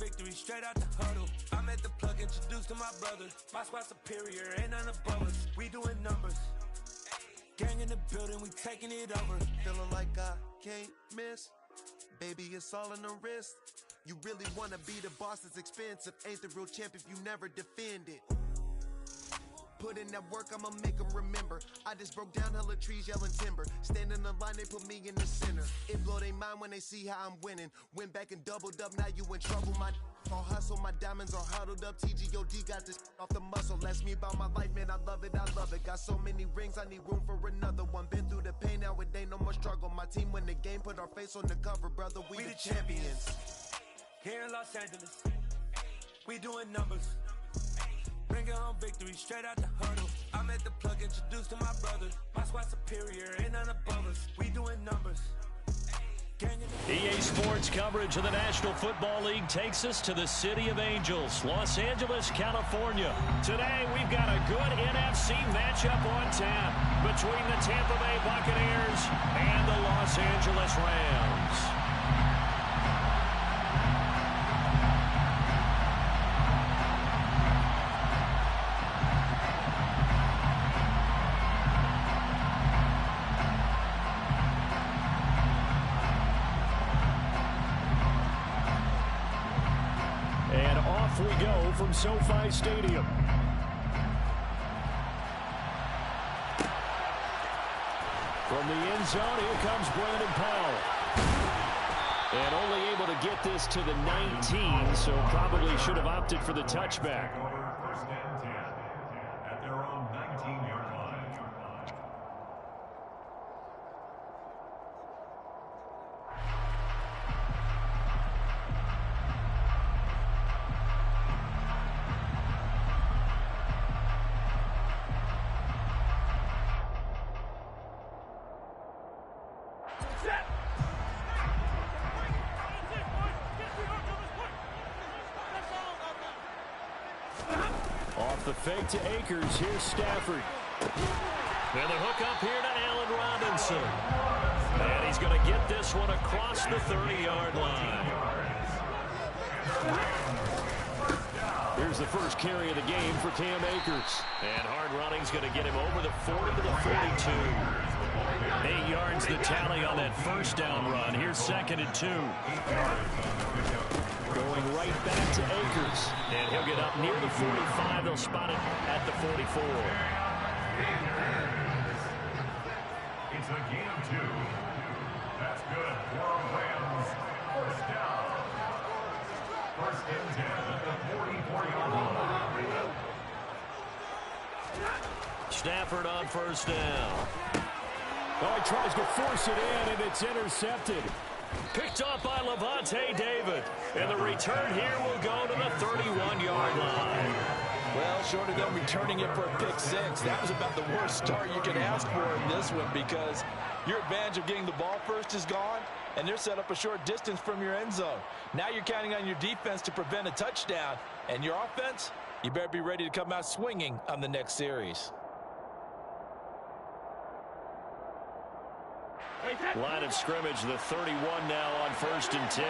victory straight out the huddle. I'm at the plug, introduced to my brothers. My squad superior, ain't none above us. We doing numbers. Gang in the building, we taking it over. Feeling like I can't miss. Baby, it's all in the wrist. You really wanna be the boss, it's expensive. Ain't the real champ if you never defend it. Put in that work, I'ma make them remember. I just broke down hella trees, yelling timber. Stand in the line, they put me in the center. It blow they mind when they see how I'm winning. Went back and doubled up, now you in trouble. My all hustle, my diamonds are huddled up. TGOD got this off the muscle. That's me about my life, man, I love it, I love it. Got so many rings, I need room for another one. Been through the pain, now it ain't no more struggle. My team win the game, put our face on the cover, brother, we the champions. Here in Los Angeles, we doing numbers. Bringing home victory straight out the huddle. I'm at the plug, introduced to my brothers. My squad superior, ain't none above us. We doing numbers. EA Sports coverage of the National Football League takes us to the City of Angels, Los Angeles, California. Today, we've got a good NFC matchup on tap between the Tampa Bay Buccaneers and the Los Angeles Rams. We go from SoFi Stadium. From the end zone, here comes Brandon Powell. And only able to get this to the 19, so probably should have opted for the touchback. First and 10 at their own 19-yard line. Off the fake to Akers, here's Stafford. And the hook up here to Allen Robinson. And he's going to get this one across the 30-yard line. Here's the first carry of the game for Cam Akers. And hard running's going to get him over the 40 to the 42. 8 yards the tally on that first down run. Here's 2nd and 2. Going right back to Akers. And he'll get up near the 45. They'll spot it at the 44. It's a gain of 2. That's good for Rams. First down. First and 10 at the 44-yard line. Stafford on first down. Oh, he tries to force it in, and it's intercepted. Picked off by Levante David. And the return here will go to the 31-yard line. Well, short of them returning it for a pick 6, that was about the worst start you could ask for in this one, because your advantage of getting the ball first is gone, and they're set up a short distance from your end zone. Now you're counting on your defense to prevent a touchdown, and your offense, you better be ready to come out swinging on the next series. Line of scrimmage, the 31 now on 1st and 10.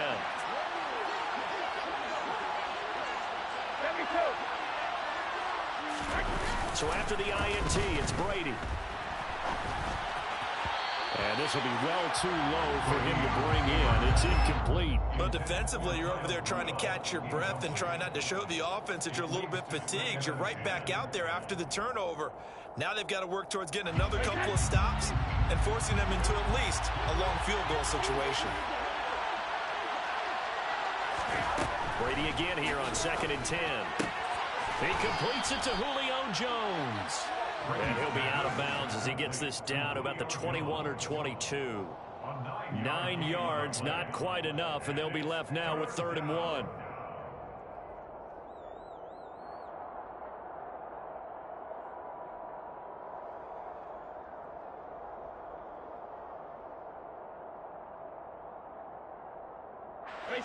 So after the INT, it's Brady. And this will be well too low for him to bring in. It's incomplete. But defensively, you're over there trying to catch your breath and try not to show the offense that you're a little bit fatigued. You're right back out there after the turnover. Now they've got to work towards getting another couple of stops and forcing them into at least a long field goal situation. Brady again here on 2nd and 10. He completes it to Julio Jones. And he'll be out of bounds as he gets this down to about the 21 or 22. 9 yards, not quite enough, and they'll be left now with 3rd and 1.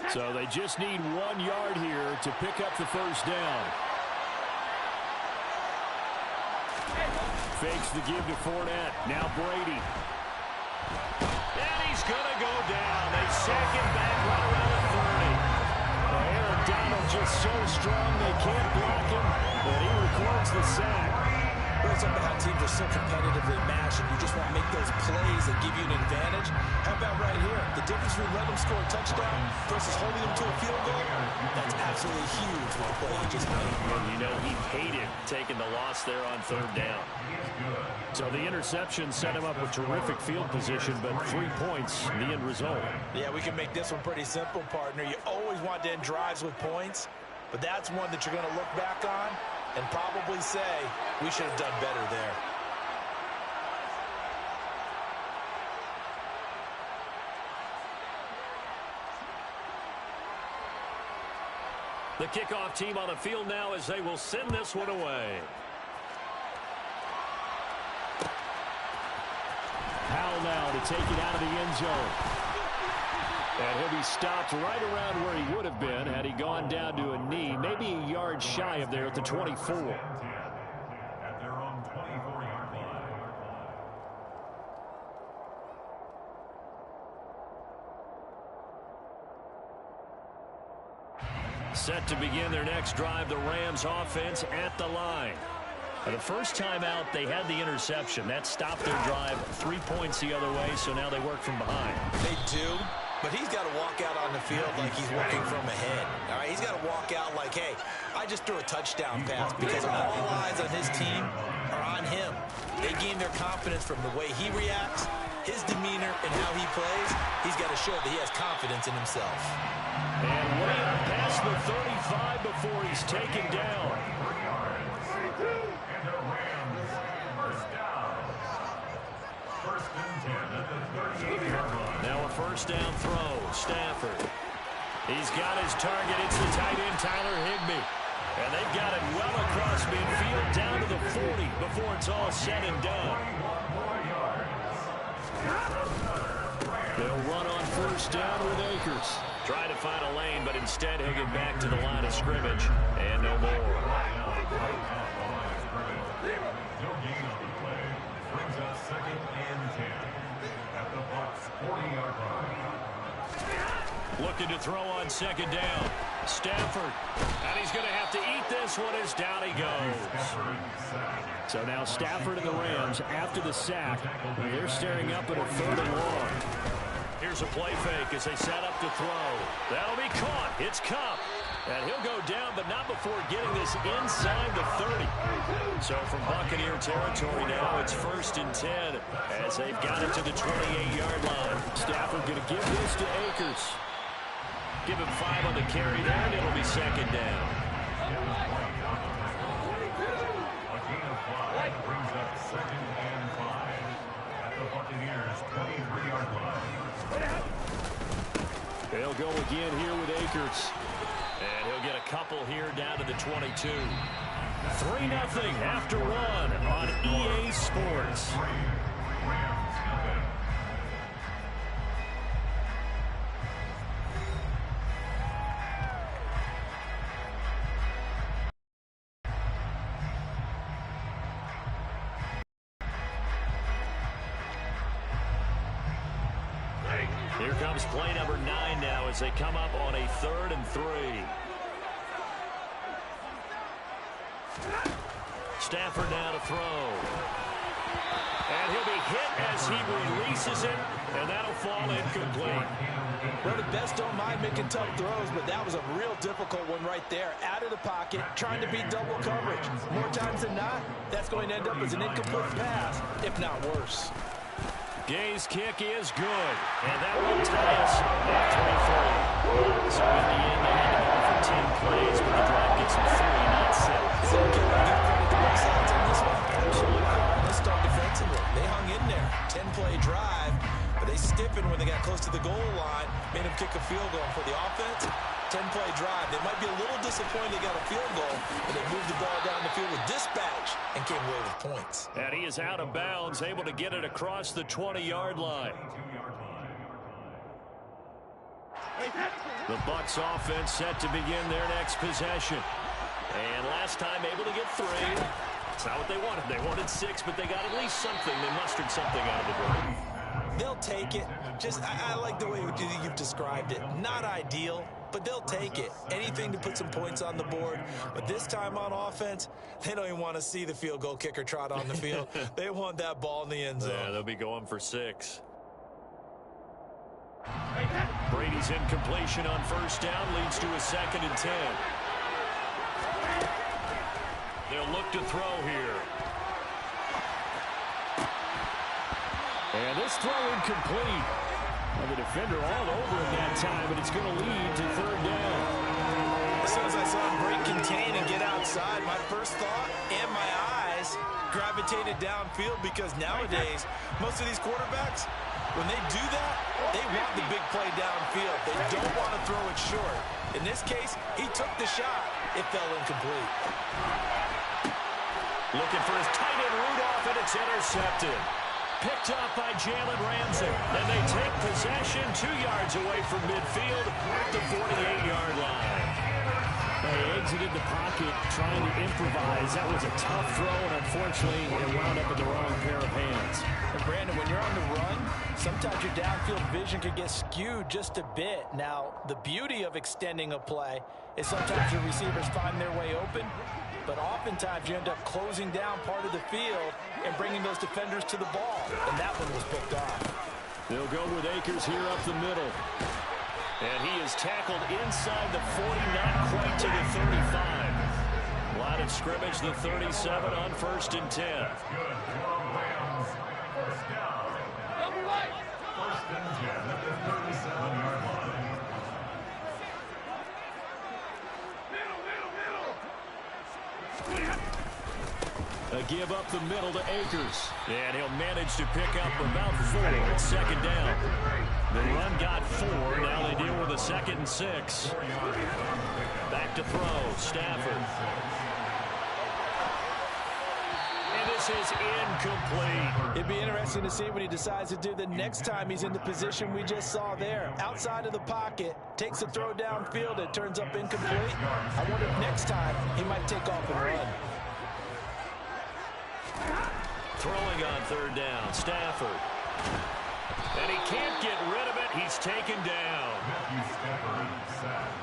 So they just need 1 yard here to pick up the first down. Fakes the give to Fournette. Now Brady. And he's going to go down. They sack him back right around the 30. Aaron just so strong they can't block him, and he records the sack. It's up to how teams are so competitively matched, and you just want to make those plays that give you an advantage. How about right here? The difference between letting them score a touchdown versus holding them to a field goal, that's absolutely huge with the play he just made. And you know he hated taking the loss there on third down. So the interception set him up with terrific field position, but 3 points, the end result. Yeah, we can make this one pretty simple, partner. You always want to end drives with points, but that's one that you're going to look back on and probably say, we should have done better there. The kickoff team on the field now as they will send this one away. Powell now to take it out of the end zone. And he'll be stopped right around where he would have been had he gone down to a knee, maybe a yard shy of there at the 24. At their own 24-yard line. Set to begin their next drive, the Rams offense at the line. The first time out, they had the interception. That stopped their drive 3 points the other way, so now they work from behind. They do, but he's got to walk out on the field like he's working from ahead. All right, he's got to walk out like, hey, I just threw a touchdown pass because all eyes on his team are on him. They gain their confidence from the way he reacts, his demeanor, and how he plays. He's got to show that he has confidence in himself. And way up past the 35 before he's taken down. And the Rams, first down. First and 10 at the 38-yard line. Now a first down throw, Stafford. He's got his target. It's the tight end, Tyler Higbee. And they've got it well across midfield down to the 40 before it's all said and done. They'll run on first down with Akers. Trying to find a lane, but instead he'll get back to the line of scrimmage. And no more. No gain on the play. Brings us second and 10 at the Bucs 40-yard line. Looking to throw on second down. Stafford. And he's going to have to eat this one as down he goes. So now Stafford and the Rams, after the sack, they're staring up at a third and long. Here's a play fake as they set up to throw. That'll be caught. It's Kupp. And he'll go down, but not before getting this inside the 30. So from Buccaneer territory now, it's first and 10 as they've got it to the 28-yard line. Stafford going to give this to Akers. Give him 5 on the carry there, and it'll be second down. A gain of 5 brings up second and 5 at the Buccaneers 23-yard line. They'll go again here with Akers. And he'll get a couple here down to the 22. 3-0 after one on EA Sports. Here comes play number 9 now as they come up on a 3rd and 3. Stafford now to throw. And he'll be hit as he releases it, and that'll fall incomplete. Well, the best don't mind making tough throws, but that was a real difficult one right there. Out of the pocket, trying to beat double coverage. More times than not, that's going to end up as an incomplete pass, if not worse. Gay's kick is good, and that will tie us at 3-3. So in the end, they had to go for 10 plays, but the drive gets them 3, not 6. Is it okay to give credit to both sides on this one? Absolutely. Let's start defensively. They hung in there. 10-play drive, but they stiffened when they got close to the goal line, made them kick a field goal. For the offense, 10-play drive. They might be a little disappointed they got a field goal, but they moved the ball down the field with dispatch and came away with points. And he is out of bounds, able to get it across the 20-yard line. The Bucs offense set to begin their next possession. And last time able to get 3. It's not what they wanted. They wanted 6, but they got at least something. They mustered something out of the drive. they'll take it. Just, I like the way you've described it. Not ideal, but they'll take it. Anything to put some points on the board. But this time on offense, they don't even want to see the field goal kicker trot on the field. They want that ball in the end zone. Yeah, they'll be going for 6. Brady's incompletion on first down leads to a 2nd and 10. They'll look to throw here. And this throw incomplete. Well, the defender all over him that time, but it's going to lead to 3rd down. As soon as I saw him break contain and get outside, my first thought and my eyes gravitated downfield, because nowadays, most of these quarterbacks, when they do that, they want the big play downfield. They don't want to throw it short. In this case, he took the shot. It fell incomplete. Looking for his tight end Rudolph, and it's intercepted. Picked up by Jalen Ramsey. And they take possession 2 yards away from midfield at the 48-yard line. They exited the pocket trying to improvise. That was a tough throw, and unfortunately, it wound up in the wrong pair of hands. And Brandon, when you're on the run, sometimes your downfield vision can get skewed just a bit. Now, the beauty of extending a play is sometimes your receivers find their way open, but oftentimes you end up closing down part of the field and bringing those defenders to the ball, and that one was picked off. They'll go with Akers here up the middle. And he is tackled inside the 40, not quite to the 35. Line of scrimmage, the 37 on 1st and 10. That's good. Jerome Williams, first down. First and 10 at the 37-yard line. A give up the middle to Akers. And he'll manage to pick up about 4 at 2nd down. The run got 4. Now they deal with a 2nd and 6. Back to throw. Stafford. And this is incomplete. It'd be interesting to see what he decides to do the next time he's in the position we just saw there. Outside of the pocket, takes a throw downfield, it turns up incomplete. I wonder if next time he might take off and run. Throwing on 3rd down, Stafford. And he can't get rid of it. He's taken down. Matthew Stafford sacked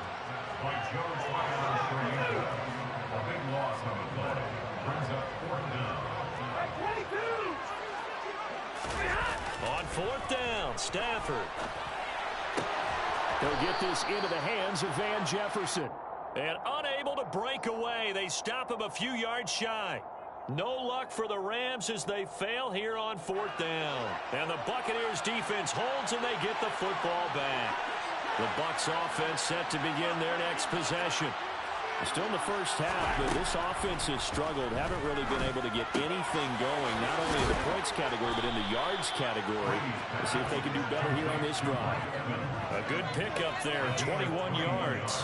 by Joe Tryon. A big loss on the play. Brings up 4th down. On 4th down, Stafford. They'll get this into the hands of Van Jefferson. And unable to break away, they stop him a few yards shy. No luck for the Rams as they fail here on 4th down. And the Buccaneers defense holds and they get the football back. The Bucs offense set to begin their next possession. Still in the first half, but this offense has struggled. Haven't really been able to get anything going, not only in the points category, but in the yards category. Let's see if they can do better here on this drive. A good pickup there, 21 yards.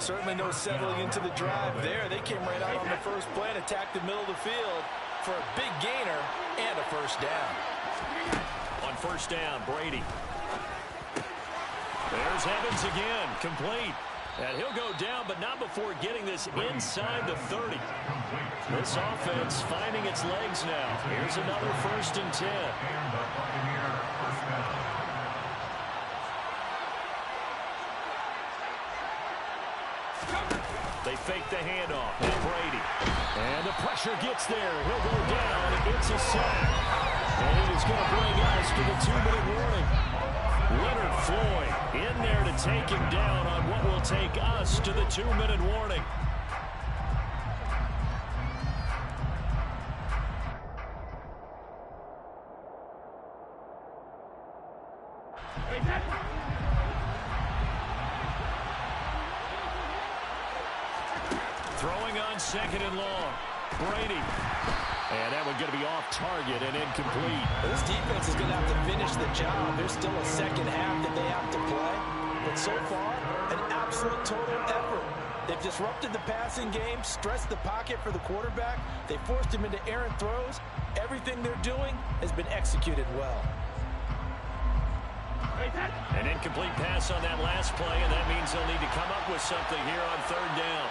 Certainly no settling into the drive there. They came right out on the first play and attacked the middle of the field for a big gainer and a first down. On 1st down, Brady. There's Evans again, complete. And he'll go down, but not before getting this inside the 30. This offense finding its legs now. Here's another 1st and 10. And the Buccaneer first down. They fake the handoff. And Brady. And the pressure gets there. He'll go down. It's a sack. And it is going to bring us to the 2-minute warning. Leonard Floyd in there to take him down on what will take us to the 2-minute warning. Throwing on 2nd and long. Brady. And that one going to be off target and incomplete. This defense is going to have to finish the job. There's still a second half that they have to play. But so far, an absolute total effort. They've disrupted the passing game, stressed the pocket for the quarterback. They forced him into errant throws. Everything they're doing has been executed well. An incomplete pass on that last play, and that means they'll need to come up with something here on 3rd down.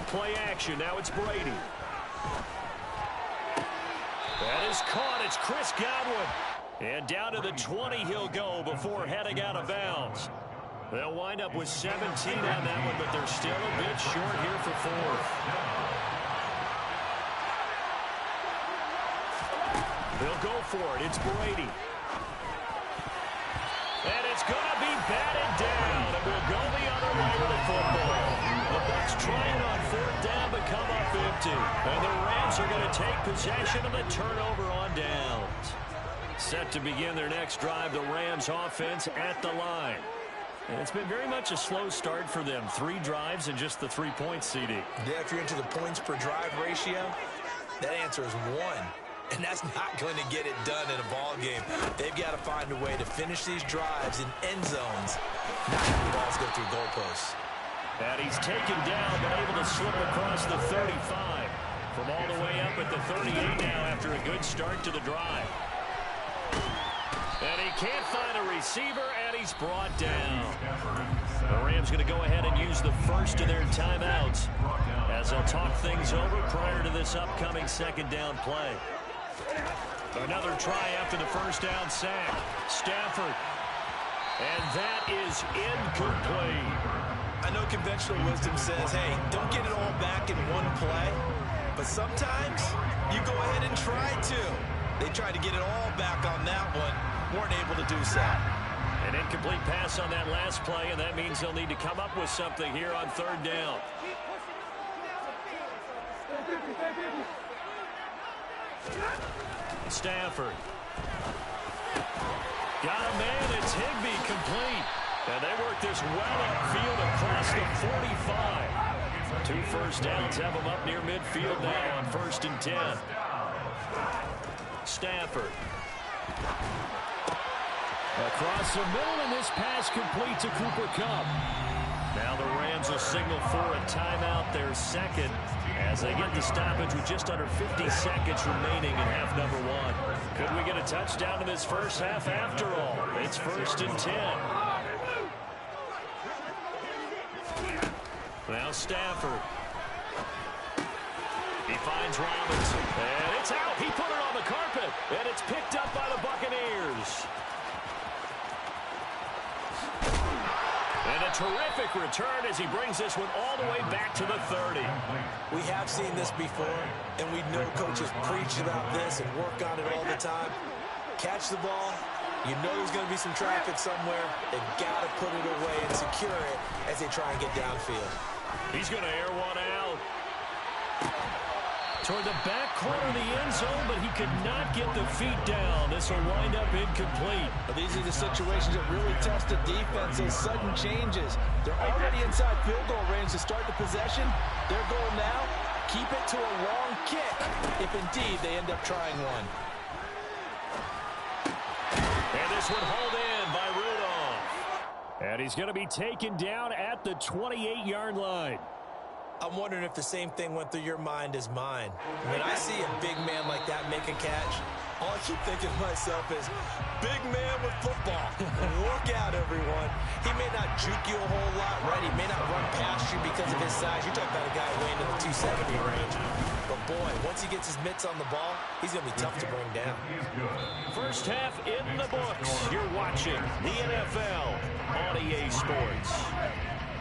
play action. Now it's Brady. That is caught. It's Chris Godwin. And down to the 20 he'll go before heading out of bounds. They'll wind up with 17 on that one, but they're still a bit short here for fourth. They'll go for it. It's Brady. And it's going to be batted down. And we'll go the other way with the football. The Bucs trying on fourth down but come up empty. And the Rams are going to take possession of the turnover on downs. Set to begin their next drive, the Rams offense at the line. And it's been very much a slow start for them. 3 drives and just the 3 points, CD. Yeah, if you're into the points per drive ratio, that answer is 1. And that's not going to get it done in a ball game. They've got to find a way to finish these drives in end zones, not have the balls go through goalposts. And he's taken down, but able to slip across the 35. From all the way up at the 38 now after a good start to the drive. And he can't find a receiver, and he's brought down. The Rams going to go ahead and use the first of their timeouts as they'll talk things over prior to this upcoming second down play. Another try after the first down sack. Stafford. And that is incomplete. I know conventional wisdom says, hey, don't get it all back in one play. But sometimes you go ahead and try to. They tried to get it all back on that one. Weren't able to do so. An incomplete pass on that last play, and that means they'll need to come up with something here on third down. Stafford. Got a man. It's Higbee complete. And they work this well upfield across the 45. 2 first downs have them up near midfield now on 1st and 10. Stafford. Across the middle, and this pass complete to Cooper Kupp. Now the Rams will signal for a timeout, their second, as they get the stoppage with just under 50 seconds remaining in half number 1. Could we get a touchdown in this first half after all? It's 1st and 10. Now Stafford. He finds Robinson, and it's out. He put it on the carpet, and it's picked up by the Buccaneers. And a terrific return as he brings this one all the way back to the 30. We have seen this before, and we know coaches preach about this and work on it all the time. Catch the ball. You know there's going to be some traffic somewhere. They've got to put it away and secure it as they try and get downfield. He's going to air one out. Toward the back corner of the end zone, but he could not get the feet down. This will wind up incomplete. But these are the situations that really test the defense, those sudden changes. They're already inside field goal range to start the possession. Their goal now, keep it to a long kick, if indeed they end up trying one. And this one hauled in by Rudolph. And he's going to be taken down at the 28-yard line. I'm wondering if the same thing went through your mind as mine. When I see a big man like that make a catch, all I keep thinking to myself is, big man with football. Look out, everyone. He may not juke you a whole lot, right? He may not run past you because of his size. You're talking about a guy weighing in the 270 range. But, boy, once he gets his mitts on the ball, he's going to be tough to bring down. First half in the books. You're watching the NFL on EA Sports.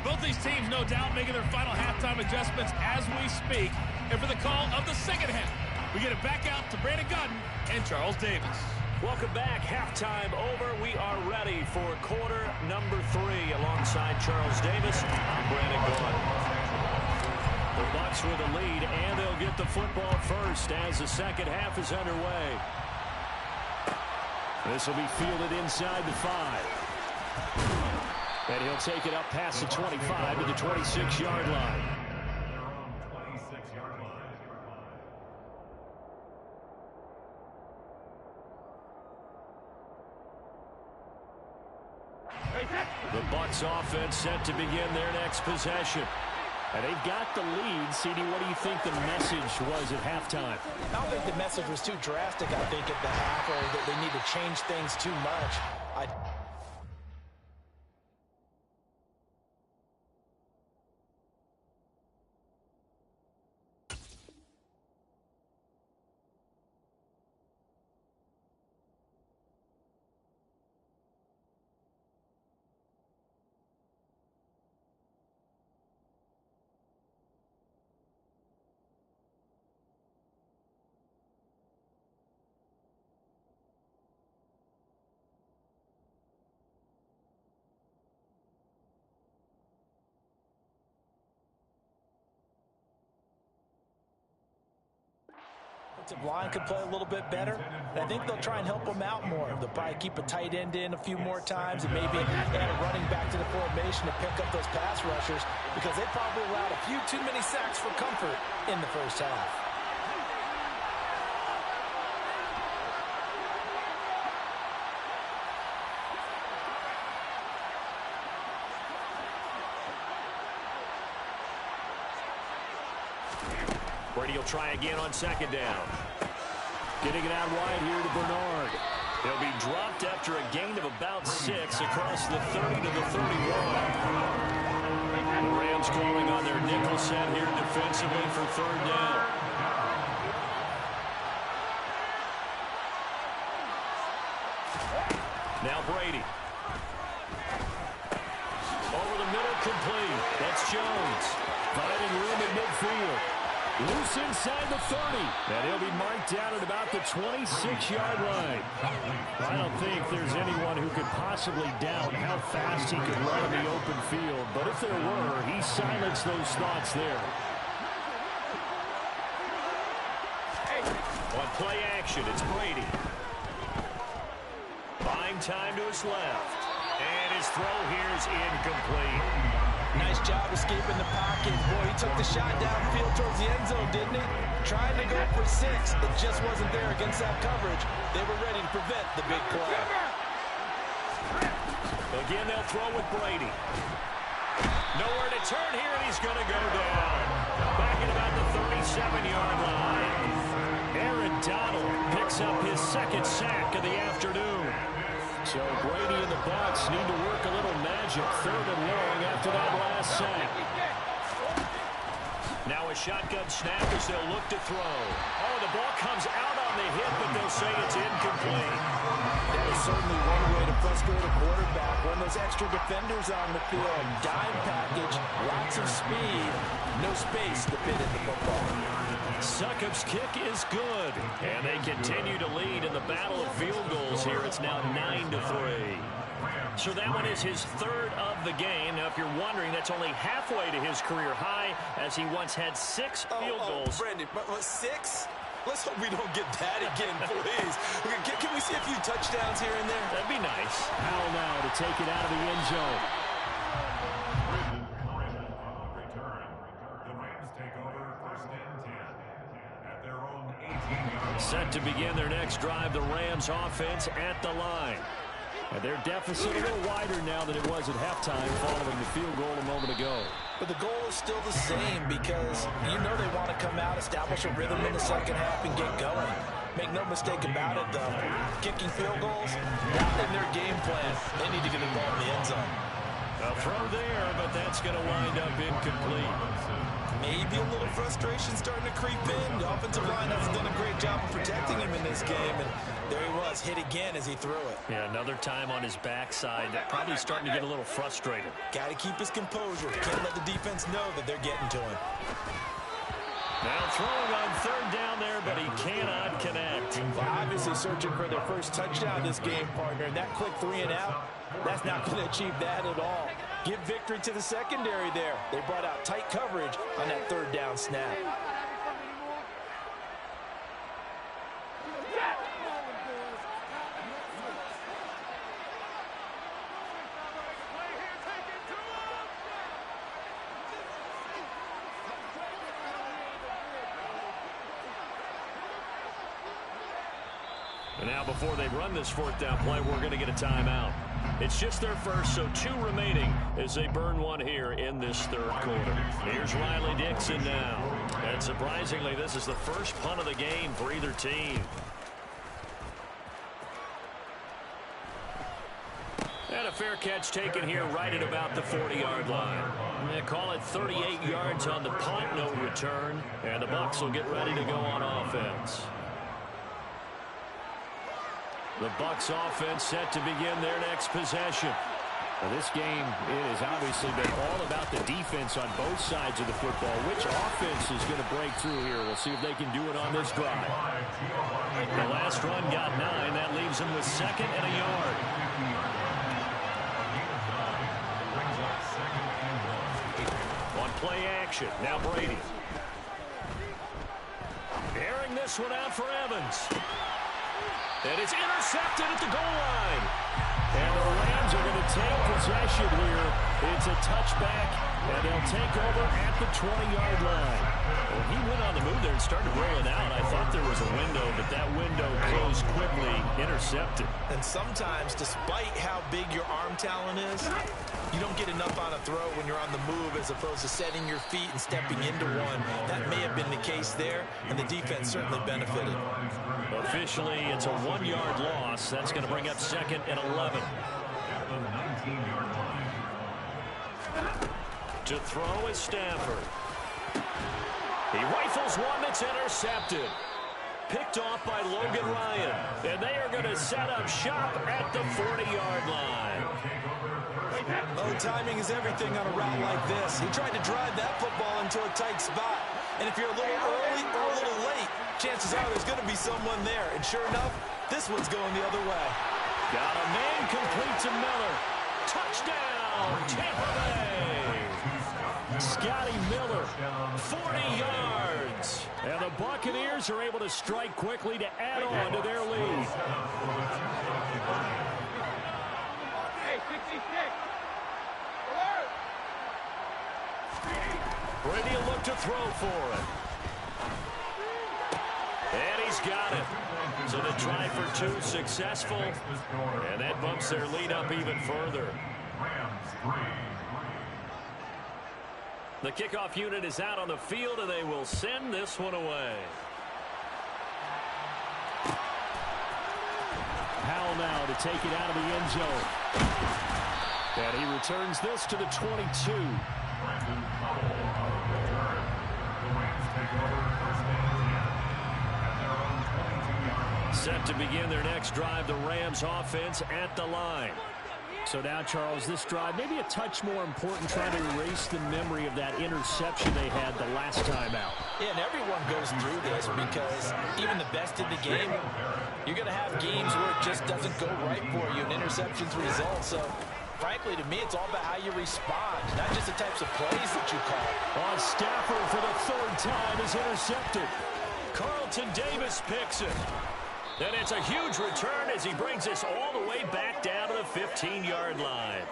Both these teams, no doubt, making their final halftime adjustments as we speak. And for the call of the second half, we get it back out to Brandon Gaudin and Charles Davis. Welcome back. Halftime over. We are ready for quarter number 3 alongside Charles Davis. I'm Brandon Gaudin. The Bucs with the lead, and they'll get the football first as the second half is underway. This will be fielded inside the 5. And he'll take it up past the 25 to the 26-yard line. The Bucs offense set to begin their next possession. And they've got the lead. CD, what do you think the message was at halftime? I don't think the message was too drastic, I think, at the half, or that they need to change things too much. Offensive line could play a little bit better. And I think they'll try and help them out more. They'll probably keep a tight end in a few more times and maybe add a running back to the formation to pick up those pass rushers because they probably allowed a few too many sacks for comfort in the first half. Brady will try again on second down. Getting it out wide here to Bernard. He'll be dropped after a gain of about 6 across the 30 to the 31. The Rams calling on their nickel set here defensively for third down. Now Brady. Over the middle, complete. That's Jones. Finding room in midfield. Loose inside the 30. And he'll be marked down at about the 26-yard line. I don't think there's anyone who could possibly doubt how fast he could run in the open field. But if there were, he silenced those thoughts there. On play action, it's Brady. Buying time to his left. And his throw here is incomplete. Nice job escaping the pocket. Boy, he took the shot downfield towards the end zone, didn't he? Trying to go for 6. It just wasn't there against that coverage. They were ready to prevent the big play. Again, they'll throw with Brady. Nowhere to turn here, and he's going to go down. Back at about the 37-yard line. Aaron Donald picks up his second sack of the afternoon. So Brady and the Bucs need to work a little magic. Third and long after that last sack. Now a shotgun snap as they'll look to throw. Oh, the ball comes out on the hit, but they'll say it's incomplete. That is certainly one way to frustrate a quarterback. When those extra defenders on the field, dime package, lots of speed, no space to fit in the football. Succop's kick is good, and they continue to lead in the battle of field goals here. It's now 9-3. So that one is his third of the game. Now, if you're wondering, that's only halfway to his career high, as he once had 6 field goals. Brandon, 6? Let's hope we don't get that again, please. Can we see a few touchdowns here and there? That'd be nice. Powell now to take it out of the end zone. Set to begin their next drive, the Rams offense at the line. And their deficit a little wider now than it was at halftime following the field goal a moment ago. But the goal is still the same because you know they want to come out, establish a rhythm in the second half, and get going. Make no mistake about it, though. Kicking field goals, not in their game plan. They need to get the ball in the end zone. A throw there, but that's going to wind up incomplete. Maybe a little frustration starting to creep in. The offensive line hasn't done a great job of protecting him in this game, and there he was, hit again as he threw it. Yeah, another time on his backside. Probably starting to get a little frustrated. Got to keep his composure. Can't let the defense know that they're getting to him. Now throwing on third down there, but he cannot connect. Well, obviously searching for their first touchdown this game, partner, and that quick 3 and out, that's not going to achieve that at all. Give victory to the secondary there. They brought out tight coverage on that third down snap. And now before they run this fourth down play, we're going to get a timeout. It's just their first, so 2 remaining as they burn one here in this third quarter. Here's Riley Dixon now. And surprisingly, this is the first punt of the game for either team. And a fair catch taken here right at about the 40-yard line. They call it 38 yards on the punt, no return. And the Bucs will get ready to go on offense. The Bucs offense set to begin their next possession. Well, this game, it has obviously been all about the defense on both sides of the football. Which offense is going to break through here? We'll see if they can do it on this drive. The last run got 9. That leaves them with 2nd and a yard. On play action, now Brady. Airing this this one out for Evans. And it's intercepted at the goal line. And the Rams are going to take possession here. It's a touchback, and they'll take over at the 20-yard line. Well, he went on the move there and started rolling out. I thought there was a window, but that window closed quickly, intercepted. And sometimes, despite how big your arm talent is, you don't get enough on a throw when you're on the move as opposed to setting your feet and stepping into one. That may have been the case there, and the defense certainly benefited. Officially, it's a 1-yard loss. That's going to bring up 2nd and 11. To throw is Stafford. He rifles one that's intercepted. Picked off by Logan Ryan. And they are going to set up shop at the 40-yard line. Oh, timing is everything on a route like this. He tried to drive that football into a tight spot. And if you're a little early or a little late, chances are there's going to be someone there. And sure enough, this one's going the other way. Got a man complete to Miller. Touchdown, Tampa Bay. Scotty Miller, 40 yards. And the Buccaneers are able to strike quickly to add on to their lead. Hey, 66. Brady will look to throw for it. And he's got it. So the try for 2 successful. And that bumps their lead up even further. The kickoff unit is out on the field, and they will send this one away. Powell now to take it out of the end zone. And he returns this to the 22. Set to begin their next drive, the Rams offense at the line. So now, Charles, this drive maybe a touch more important, trying to erase the memory of that interception they had the last time out. Yeah, and everyone goes through this because even the best in the game, you're going to have games where it just doesn't go right for you and interceptions result. So, frankly, to me, it's all about how you respond, not just the types of plays that you call. On Stafford for the 3rd time is intercepted. Carlton Davis picks it. And it's a huge return as he brings us all the way back down to the 15-yard line.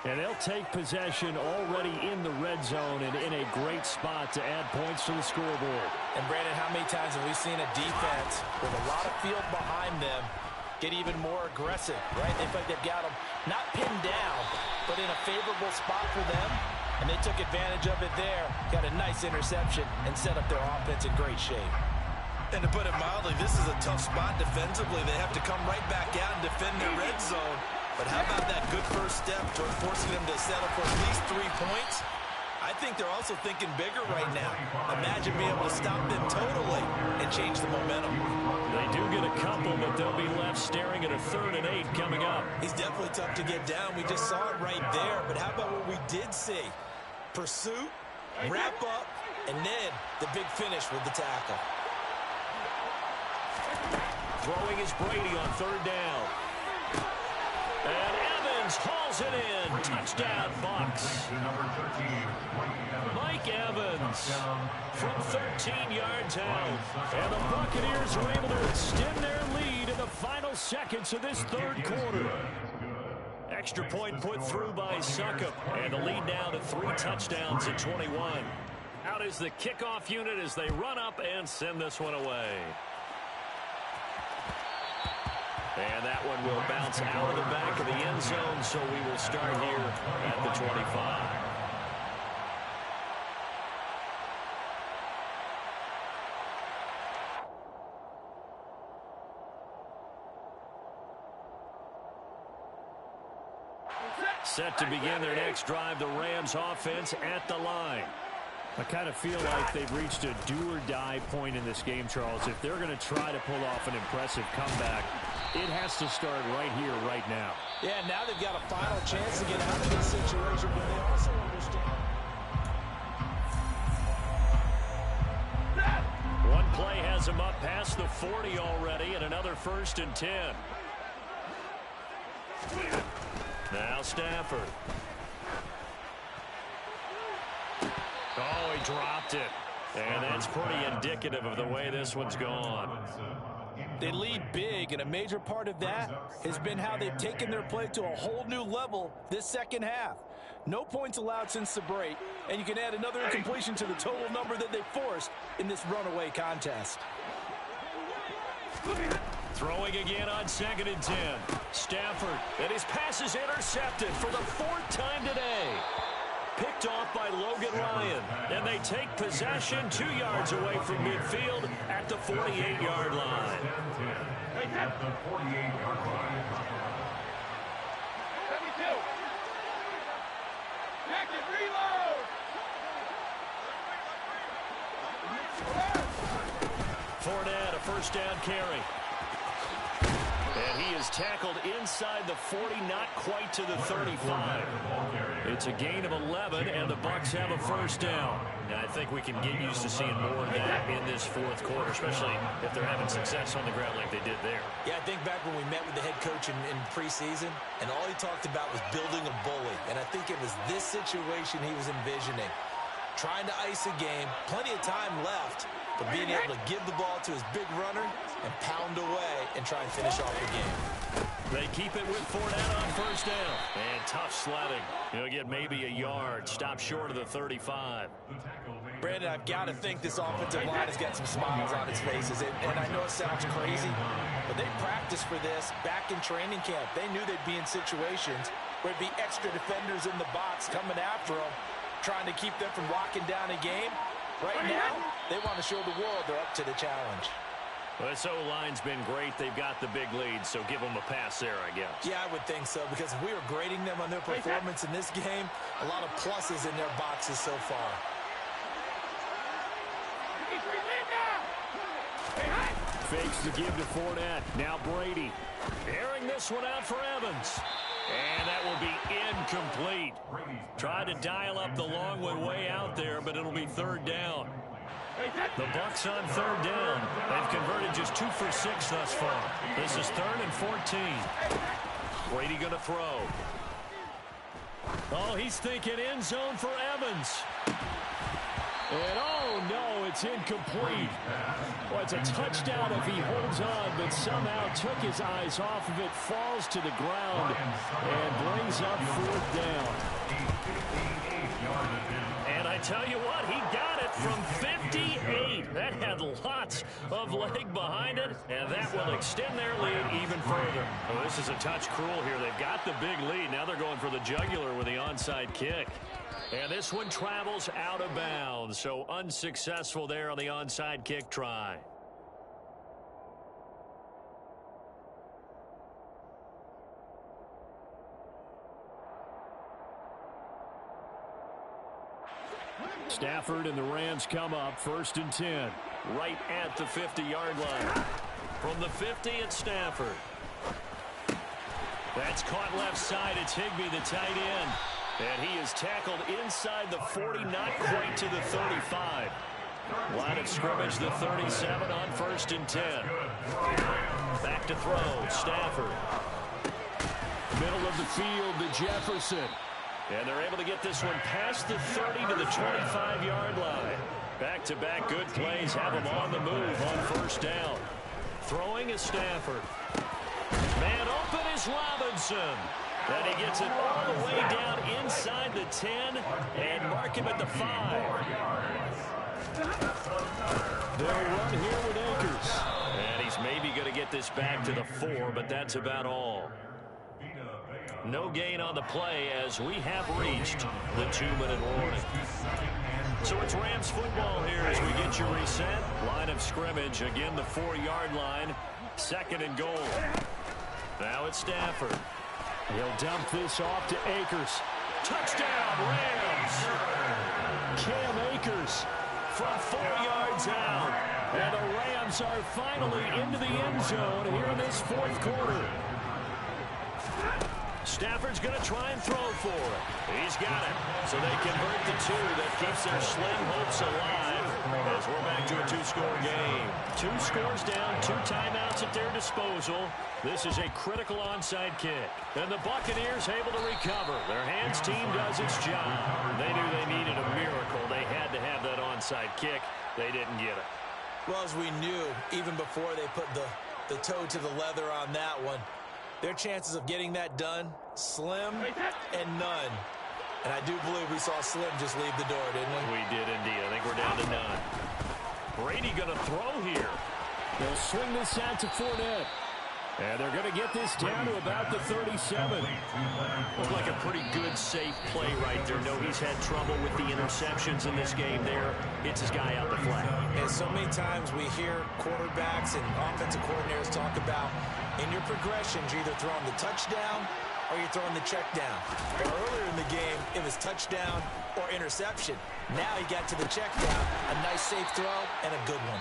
And they'll take possession already in the red zone and in a great spot to add points to the scoreboard. And, Brandon, how many times have we seen a defense with a lot of field behind them get even more aggressive, right? They feel like they've got them not pinned down, but in a favorable spot for them. And they took advantage of it there, got a nice interception, and set up their offense in great shape. And to put it mildly, this is a tough spot defensively. They have to come right back out and defend their red zone. But how about that good first step toward forcing them to settle for at least 3 points? I think they're also thinking bigger right now. Imagine being able to stop them totally and change the momentum. They do get a couple, but they'll be left staring at a 3rd and 8 coming up. He's definitely tough to get down. We just saw it right there. But how about what we did see? Pursuit, wrap up, and then the big finish with the tackle. Throwing is Brady on 3rd down. And Evans hauls it in. Touchdown, Bucs. Mike Evans from 13 yards out. And the Buccaneers are able to extend their lead in the final seconds of this 3rd quarter. Extra point put through by Succop. And the lead now to 3 touchdowns at 21. Out is the kickoff unit as they run up and send this one away. And that one will bounce out of the back of the end zone, so we will start here at the 25. Set to begin their next drive, the Rams offense at the line. I kind of feel like they've reached a do-or-die point in this game, Charles. If they're going to try to pull off an impressive comeback, it has to start right here, right now. Yeah, now they've got a final chance to get out of this situation, but they also understand. One play has him up past the 40 already, and another 1st and 10. Now Stafford. Oh, he dropped it. And that's pretty indicative of the way this one's gone. They lead big, and a major part of that has been how they've taken their play to a whole new level this second half. No points allowed since the break, and you can add another incompletion to the total number that they forced in this runaway contest. Throwing again on 2nd and 10. Stafford, and his pass is intercepted for the 4th time today. Picked off by Logan Ryan, and they take possession 2 yards away from midfield at the 48-yard line. At the 48-yard line. 72. Jacket, reload. Fournette, a 1st down carry. And he is tackled inside the 40, not quite to the 35. It's a gain of 11, and the Bucs have a 1st down. Now, I think we can get used to seeing more of that in this 4th quarter, especially if they're having success on the ground like they did there. Yeah, I think back when we met with the head coach in preseason, and all he talked about was building a bully. And I think it was this situation he was envisioning. Trying to ice a game, plenty of time left, but being able to give the ball to his big runner and pound away and try and finish off the game. They keep it with Fournette on 1st down. And tough sledding. He'll get maybe a yard. Stop short of the 35. Brandon, I've got to think this offensive line has got some smiles on its faces. And I know it sounds crazy, but they practiced for this back in training camp. They knew they'd be in situations where it'd be extra defenders in the box coming after them, trying to keep them from locking down a game. Right now, they want to show the world they're up to the challenge. Well, this O-line's been great. They've got the big lead, so give them a pass there, I guess. Yeah, I would think so, because if we were grading them on their performance in this game, a lot of pluses in their boxes so far. Fakes the give to Fournette. Now Brady. Airing this one out for Evans. And that will be incomplete. Tried to dial up the long one way out there, but it'll be 3rd down. The Bucs on 3rd down. They've converted just 2 for 6 thus far. This is 3rd and 14. Brady going to throw. Oh, he's thinking end zone for Evans. And oh no, it's incomplete. Well, it's a touchdown if he holds on, but somehow took his eyes off of it, falls to the ground, and brings up 4th down. And I tell you what, he got it from 58. That had lots of leg behind it, and that will extend their lead even further. Well, this is a touch cruel here. They've got the big lead. Now they're going for the jugular with the onside kick. And this one travels out of bounds, so unsuccessful there on the onside kick try. Stafford and the Rams come up 1st and 10. Right at the 50-yard line. From the 50, it's Stafford. That's caught left side. It's Higbee, the tight end. And he is tackled inside the 40, not quite to the 35. Line of scrimmage, the 37 on 1st and 10. Back to throw, Stafford. Middle of the field to Jefferson. And they're able to get this one past the 30 to the 25-yard line. Back-to-back good plays have them on the move on 1st down. Throwing is Stafford. Man open is Robinson. And he gets it all the way down inside the 10 and mark him at the 5. They'll run here with Akers. And he's maybe going to get this back to the 4, but that's about all. No gain on the play as we have reached the 2-minute warning. So it's Rams football here as we get you reset. Line of scrimmage, again the 4-yard line. 2nd and goal. Now it's Stafford. He'll dump this off to Akers. Touchdown, Rams! Cam Akers From 4 yards out. And the Rams are finally into the end zone here in this 4th quarter. Stafford's going to try and throw for it. He's got it. So they convert the 2 that keeps their sling hopes alive. As we're back to a two-score game. 2 scores down, 2 timeouts at their disposal. This is a critical onside kick. And the Buccaneers able to recover. Their hands team does its job. They knew they needed a miracle. They had to have that onside kick. They didn't get it. Well, as we knew, even before they put the toe to the leather on that one, their chances of getting that done, slim and none. And I do believe we saw Slim just leave the door, didn't we? We did indeed. I think we're down to none. Brady going to throw here. They'll swing this out to Fournette. And they're going to get this down to about the 37. Looked like a pretty good, safe play right there. No, he's had trouble with the interceptions in this game there. Hits his guy out the flat. And so many times we hear quarterbacks and offensive coordinators talk about in your progressions, you're either throwing the touchdown or you're throwing the check down. But earlier in the game, it was touchdown or interception. Now he got to the check down, a nice safe throw, and a good one.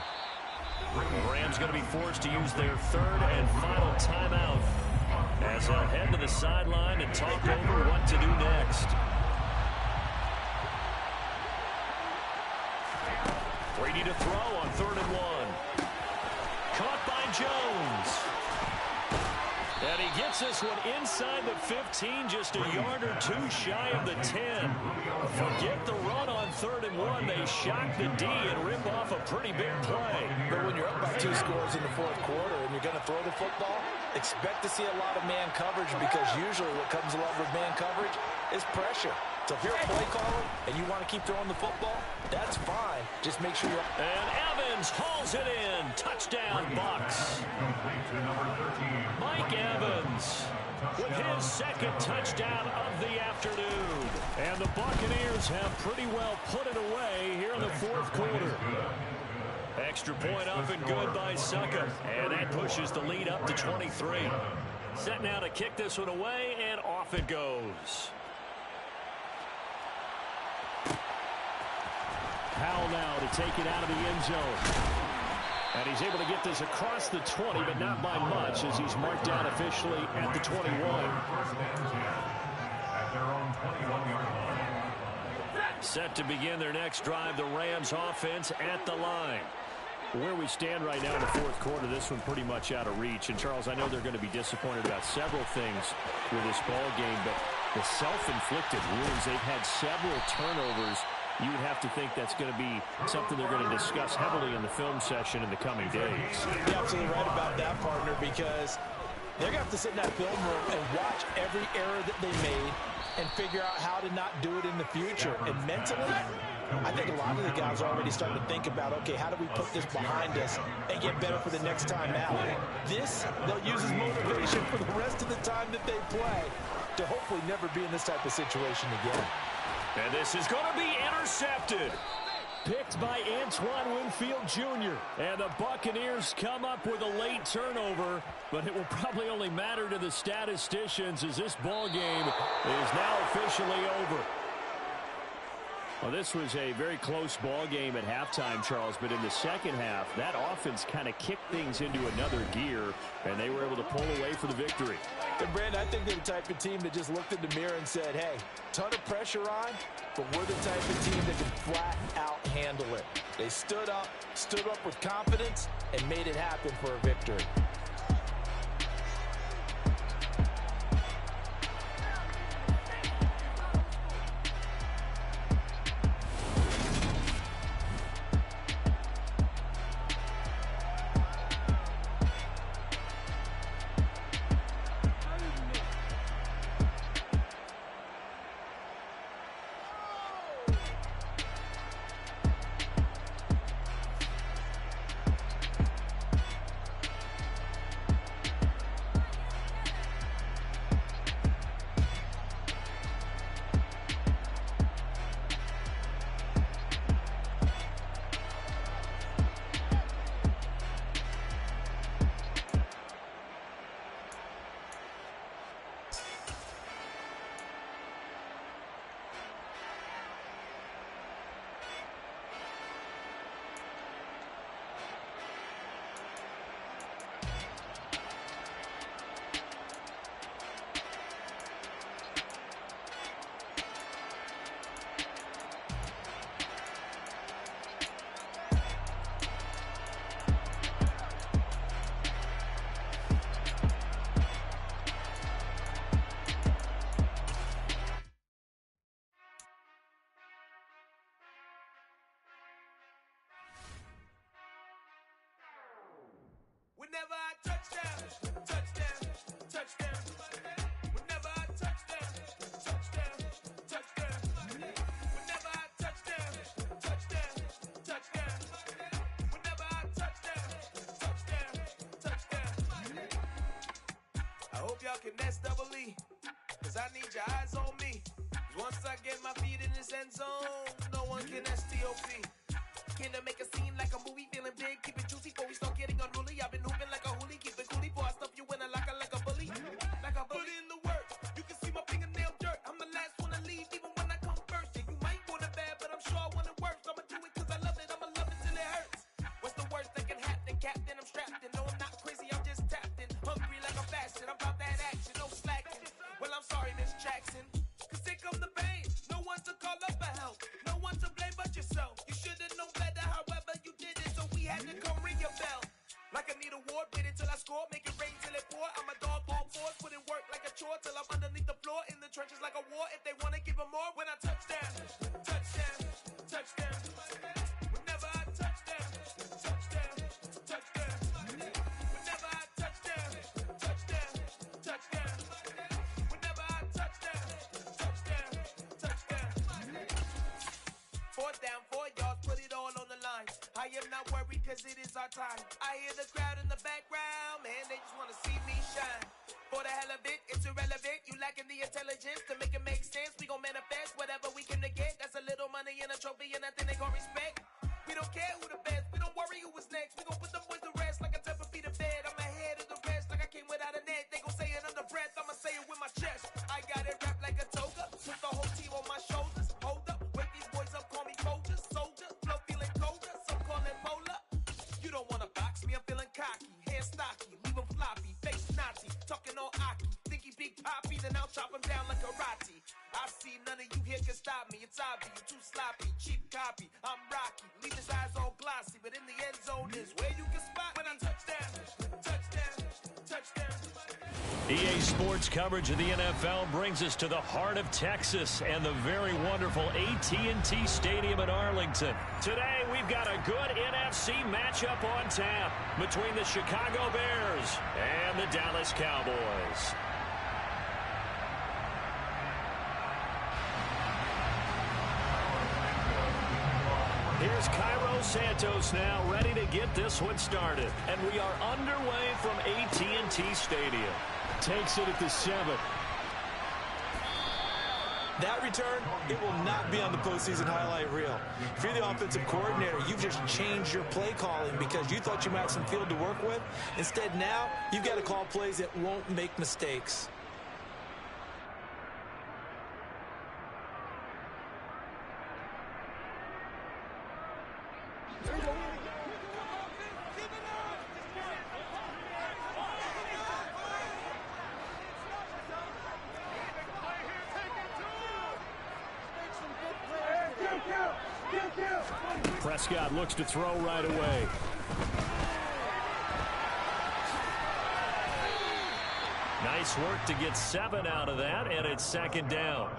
The Rams going to be forced to use their 3rd and final timeout as they'll head to the sideline and talk over what to do next. Brady to throw on 3rd and 1. Caught by Jones. And he gets this one inside the 15, just a yard or 2 shy of the 10. Forget the run on 3rd and 1. They shock the D and rip off a pretty big play. But when you're up by 2 scores in the 4th quarter and you're going to throw the football, expect to see a lot of man coverage, because usually what comes along with man coverage is pressure. So if you're a play caller and you want to keep throwing the football, that's fine. Just make sure you're... And Evans hauls it in. Touchdown, Bucs. Mike Evans with his 2nd touchdown of the afternoon. And the Buccaneers have pretty well put it away here in the 4th quarter. Extra point up and good by Succop. And that pushes the lead up to 23. Set now to kick this one away, and off it goes. Powell now to take it out of the end zone. And he's able to get this across the 20, but not by much, as he's marked down officially at the 21. Set to begin their next drive, the Rams offense at the line. Where we stand right now in the 4th quarter, this one pretty much out of reach. And, Charles, I know they're going to be disappointed about several things with this ball game, but the self-inflicted wounds, they've had several turnovers. You would have to think that's going to be something they're going to discuss heavily in the film session in the coming days. You're absolutely right about that, partner, because they're going to have to sit in that film room and watch every error that they made and figure out how to not do it in the future. And mentally, I think a lot of the guys are already starting to think about, okay, how do we put this behind us and get better for the next time out? This, they'll use as motivation for the rest of the time that they play to hopefully never be in this type of situation again. And this is going to be intercepted. Picked by Antoine Winfield Jr. And the Buccaneers come up with a late turnover, but it will probably only matter to the statisticians as this ball game is now officially over. Well, this was a very close ball game at halftime, Charles, but in the second half, that offense kind of kicked things into another gear, and they were able to pull away for the victory. And, Brandon, I think they're the type of team that just looked in the mirror and said, hey, ton of pressure on, but we're the type of team that can flat out handle it. They stood up with confidence, and made it happen for a victory. rocking S-double-E. Cause I need your eyes on me. Once I get my feet in this end zone, no one can STOP. Can I make a scene like a movie, feeling big, keep it juicy before we start getting unruly. I've been hooping like a hoolie, keep it coolie before I stuff you in a locker like a bully. Like a bully in the work, you can see my fingernail dirt. I'm the last one to leave, even when I come first. Yeah, you might want it bad, but I'm sure I want it worse. I'ma do it cause I love it, I'ma love it till it hurts. What's the worst that can happen, Captain? I'm strapped in, no I'm not crazy, I'm just tapped in. Hungry like I'm fasting, I'm about that action, no slacking. Well, I'm sorry, Miss Jackson, cause here come the pain. No one to call up for help, no one to blame but yourself. You should've known better, however you did it, so we had to come ring your bell. Like I need a award, wait until I score, make it rain till it pour. I'm a dog, all fours, put in work like a chore till I'm underneath the floor, in the trenches like a war. If they wanna give them more, when I touch down, touchdown, touchdown. Whenever I touch down, touchdown, touchdown. Whenever I touch down, touchdown, touchdown. Whenever I touch down, touchdown, touchdown. 4th down, 4 yards, put it all on the line. I am not worried cause it is our time. I hear the crowd in the background, man, they just wanna see me shine. For the hell of it, it's irrelevant. You lacking the intelligence to make it make sense. We gon' manifest whatever we can to get. That's a little money and a trophy and nothing they gon' respect. We don't care who the best, we don't worry who was next. We gon' put them boys to rest like a 10 feet of bed. I'm ahead of the rest like I came without a net. They gon' say it under breath, I'ma say it with my chest. I got it wrapped like a toga, put the whole team on my shoulders. Hold up, wake these boys up, call me Folgers. Soldier, flow feeling colder, some call it polar. You don't wanna box me, I'm feeling cocky. Hair stocky, leave 'em floppy, face Nazi. Talking all Aki, think he big poppy, then I'll chop him down like karate. I see none of you here can stop me. It's obvious, you too sloppy, cheap copy. I'm Rocky, leave his eyes all glossy, but in the end zone is where you can spot when I touchdown, touchdown, touchdown. EA Sports coverage of the NFL brings us to the heart of Texas and the very wonderful AT&T Stadium in Arlington. Today, we've got a good NFC matchup on tap between the Chicago Bears and the Dallas Cowboys. Here's Cairo Santos now, ready to get this one started. And we are underway from AT&T Stadium. Takes it at the 7. That return, it will not be on the postseason highlight reel. If you're the offensive coordinator, you've just changed your play calling because you thought you might have some field to work with. Instead, now, you've got to call plays that won't make mistakes. Prescott looks to throw right away. Nice work to get 7 out of that, and it's 2nd down.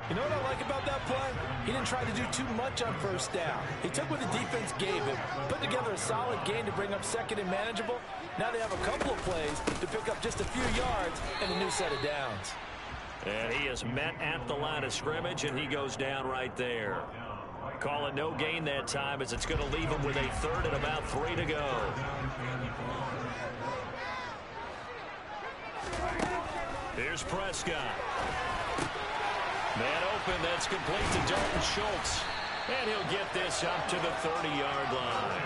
You know what I like about that play? He didn't try to do too much on 1st down. He took what the defense gave him, put together a solid gain to bring up 2nd and manageable. Now they have a couple of plays to pick up just a few yards and a new set of downs. And he is met at the line of scrimmage, and he goes down right there. Call it no gain that time as it's going to leave him with a 3rd and about 3 to go. Here's Prescott. Man open, that's complete to Dalton Schultz. And he'll get this up to the 30-yard line.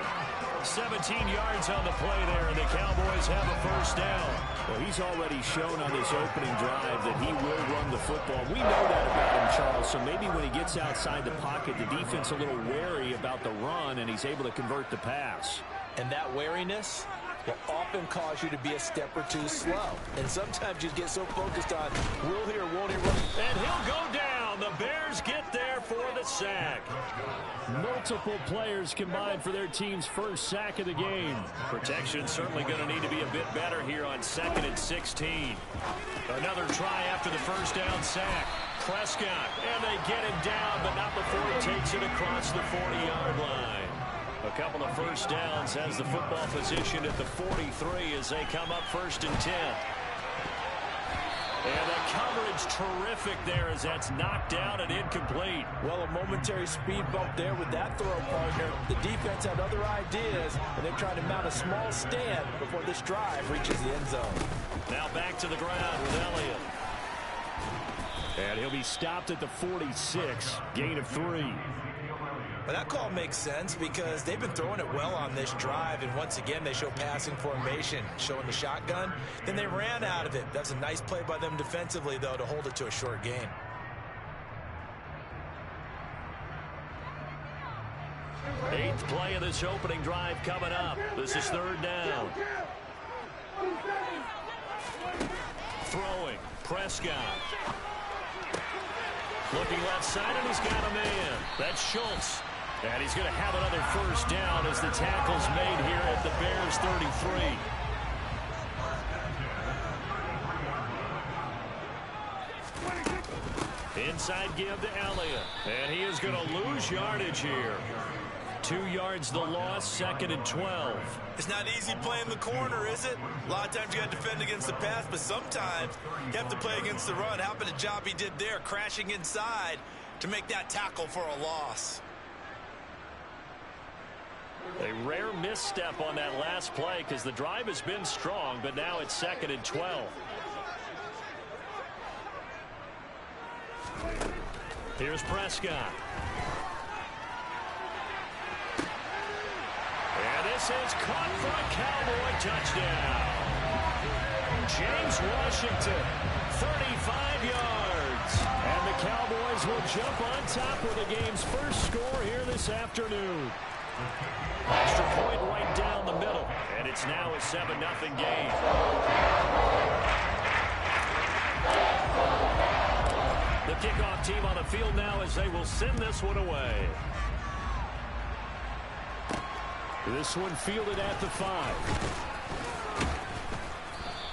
17 yards on the play there, and the Cowboys have a 1st down. Well, he's already shown on this opening drive that he will run the football. We know that about him, Charles, so maybe when he gets outside the pocket, the defense a little wary about the run, and he's able to convert the pass. And that wariness will often cause you to be a step or two slow. And sometimes you get so focused on, will he or won't he run? And he'll go down. The Bears get there for the sack. Multiple players combined for their team's 1st sack of the game. Protection certainly going to need to be a bit better here on 2nd and 16. Another try after the 1st down sack. Prescott, and they get him down, but not before he takes it across the 40-yard line. A couple of 1st downs has the football position at the 43 as they come up 1st and 10. And the coverage terrific there as that's knocked down and incomplete. Well, a momentary speed bump there with that throw, partner. The defense had other ideas, and they're trying to mount a small stand before this drive reaches the end zone. Now back to the ground with Elliott. And he'll be stopped at the 46, gain of 3. But that call makes sense because they've been throwing it well on this drive, and once again they show passing formation, showing the shotgun. Then they ran out of it. That's a nice play by them defensively, though, to hold it to a short gain. Eighth play of this opening drive coming up. This is third down. Throwing, Prescott. Looking left side, and he's got a man. That's Schultz. And he's going to have another first down as the tackle's made here at the Bears 33. Inside give to Elliott. And he is going to lose yardage here. 2 yards the loss, 2nd and 12. It's not easy playing the corner, is it? A lot of times you got to defend against the pass, but sometimes you have to play against the run. How about the job he did there, crashing inside to make that tackle for a loss? A rare misstep on that last play because the drive has been strong, but now it's 2nd and 12. Here's Prescott. And this is caught for a Cowboy touchdown. James Washington, 35 yards. And the Cowboys will jump on top with the game's first score here this afternoon. Extra point right down the middle. And it's now a 7-0 game. The kickoff team on the field now as they will send this one away. This one fielded at the 5.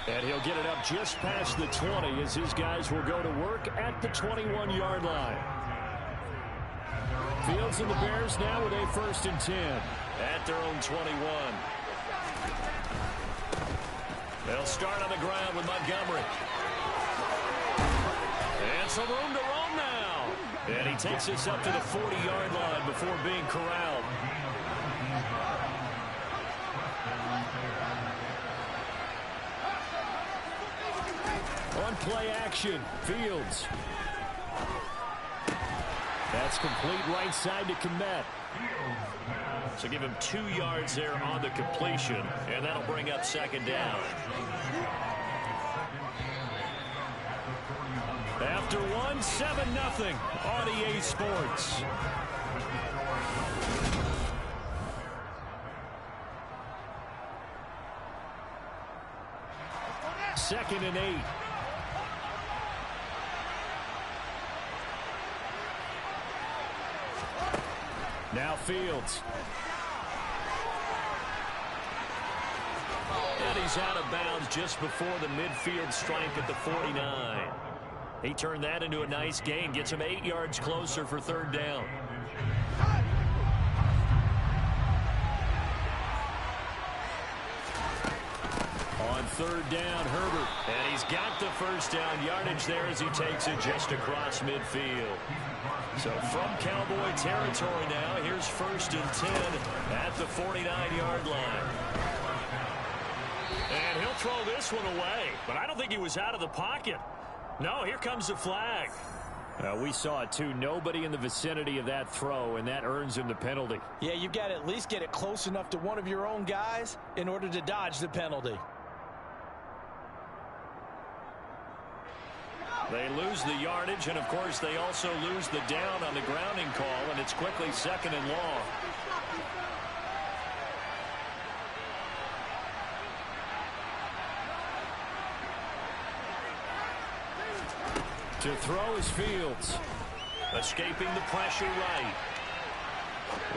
And he'll get it up just past the 20 as his guys will go to work at the 21-yard line. Fields and the Bears now with a 1st and 10 at their own 21. They'll start on the ground with Montgomery. And some room to roam now. And he takes this up to the 40-yard line before being corralled. On play action, Fields. That's complete right side to Kmet. So give him 2 yards there on the completion, and that'll bring up 2nd down. After 1, 7-0 on EA Sports. Second and 8. Now Fields. And he's out of bounds just before the midfield stripe at the 49. He turned that into a nice gain. Gets him 8 yards closer for 3rd down. On 3rd down, Herbert. And he's got the first down yardage there as he takes it just across midfield. So from Cowboy territory now, here's 1st and 10 at the 49-yard line. And he'll throw this one away, but I don't think he was out of the pocket. No, here comes the flag. We saw it too. Nobody in the vicinity of that throw, and that earns him the penalty. Yeah, you've got to at least get it close enough to one of your own guys in order to dodge the penalty. They lose the yardage, and of course they also lose the down on the grounding call, and it's quickly 2nd and long. To throw is Fields. Escaping the pressure right.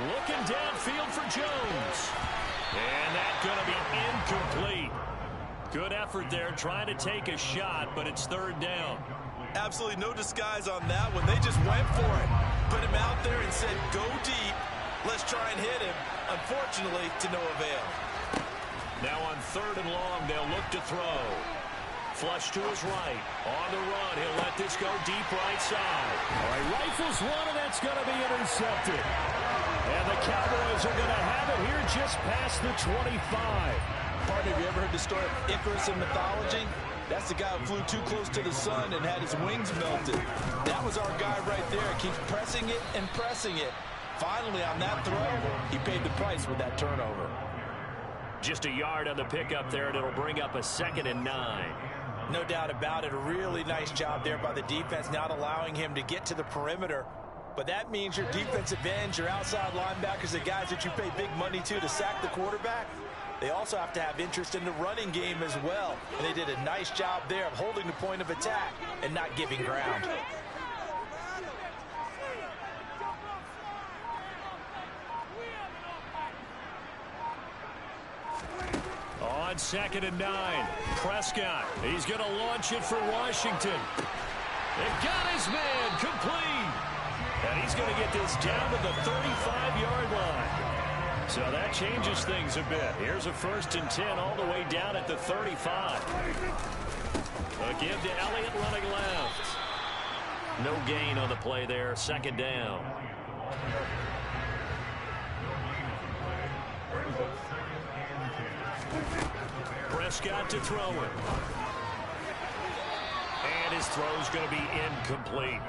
Looking downfield for Jones. And that's going to be incomplete. Good effort there, trying to take a shot, but it's 3rd down. Absolutely no disguise on that one. They just went for it. Put him out there and said, go deep. Let's try and hit him. Unfortunately, to no avail. Now on 3rd and long, they'll look to throw. Flush to his right. On the run, he'll let this go deep right side. All right, rifles one, and that's going to be intercepted. And the Cowboys are going to have it here just past the 25. Partner, have you ever heard the story of Icarus in mythology? That's the guy who flew too close to the sun and had his wings melted. That was our guy right there. Keeps pressing it and pressing it. Finally, on that throw, he paid the price with that turnover. Just a yard on the pickup there, and it'll bring up a 2nd and 9. No doubt about it. A really nice job there by the defense, not allowing him to get to the perimeter. But that means your defensive ends, your outside linebackers, the guys that you pay big money to sack the quarterback, they also have to have interest in the running game as well. And they did a nice job there of holding the point of attack and not giving ground. On 2nd and 9, Prescott. He's going to launch it for Washington. They've got his man complete. And he's going to get this down to the 35-yard line. So that changes things a bit. Here's a 1st and 10 all the way down at the 35. A give to Elliott running left. No gain on the play there. 2nd down. Prescott to throw it. And his throw's going to be incomplete.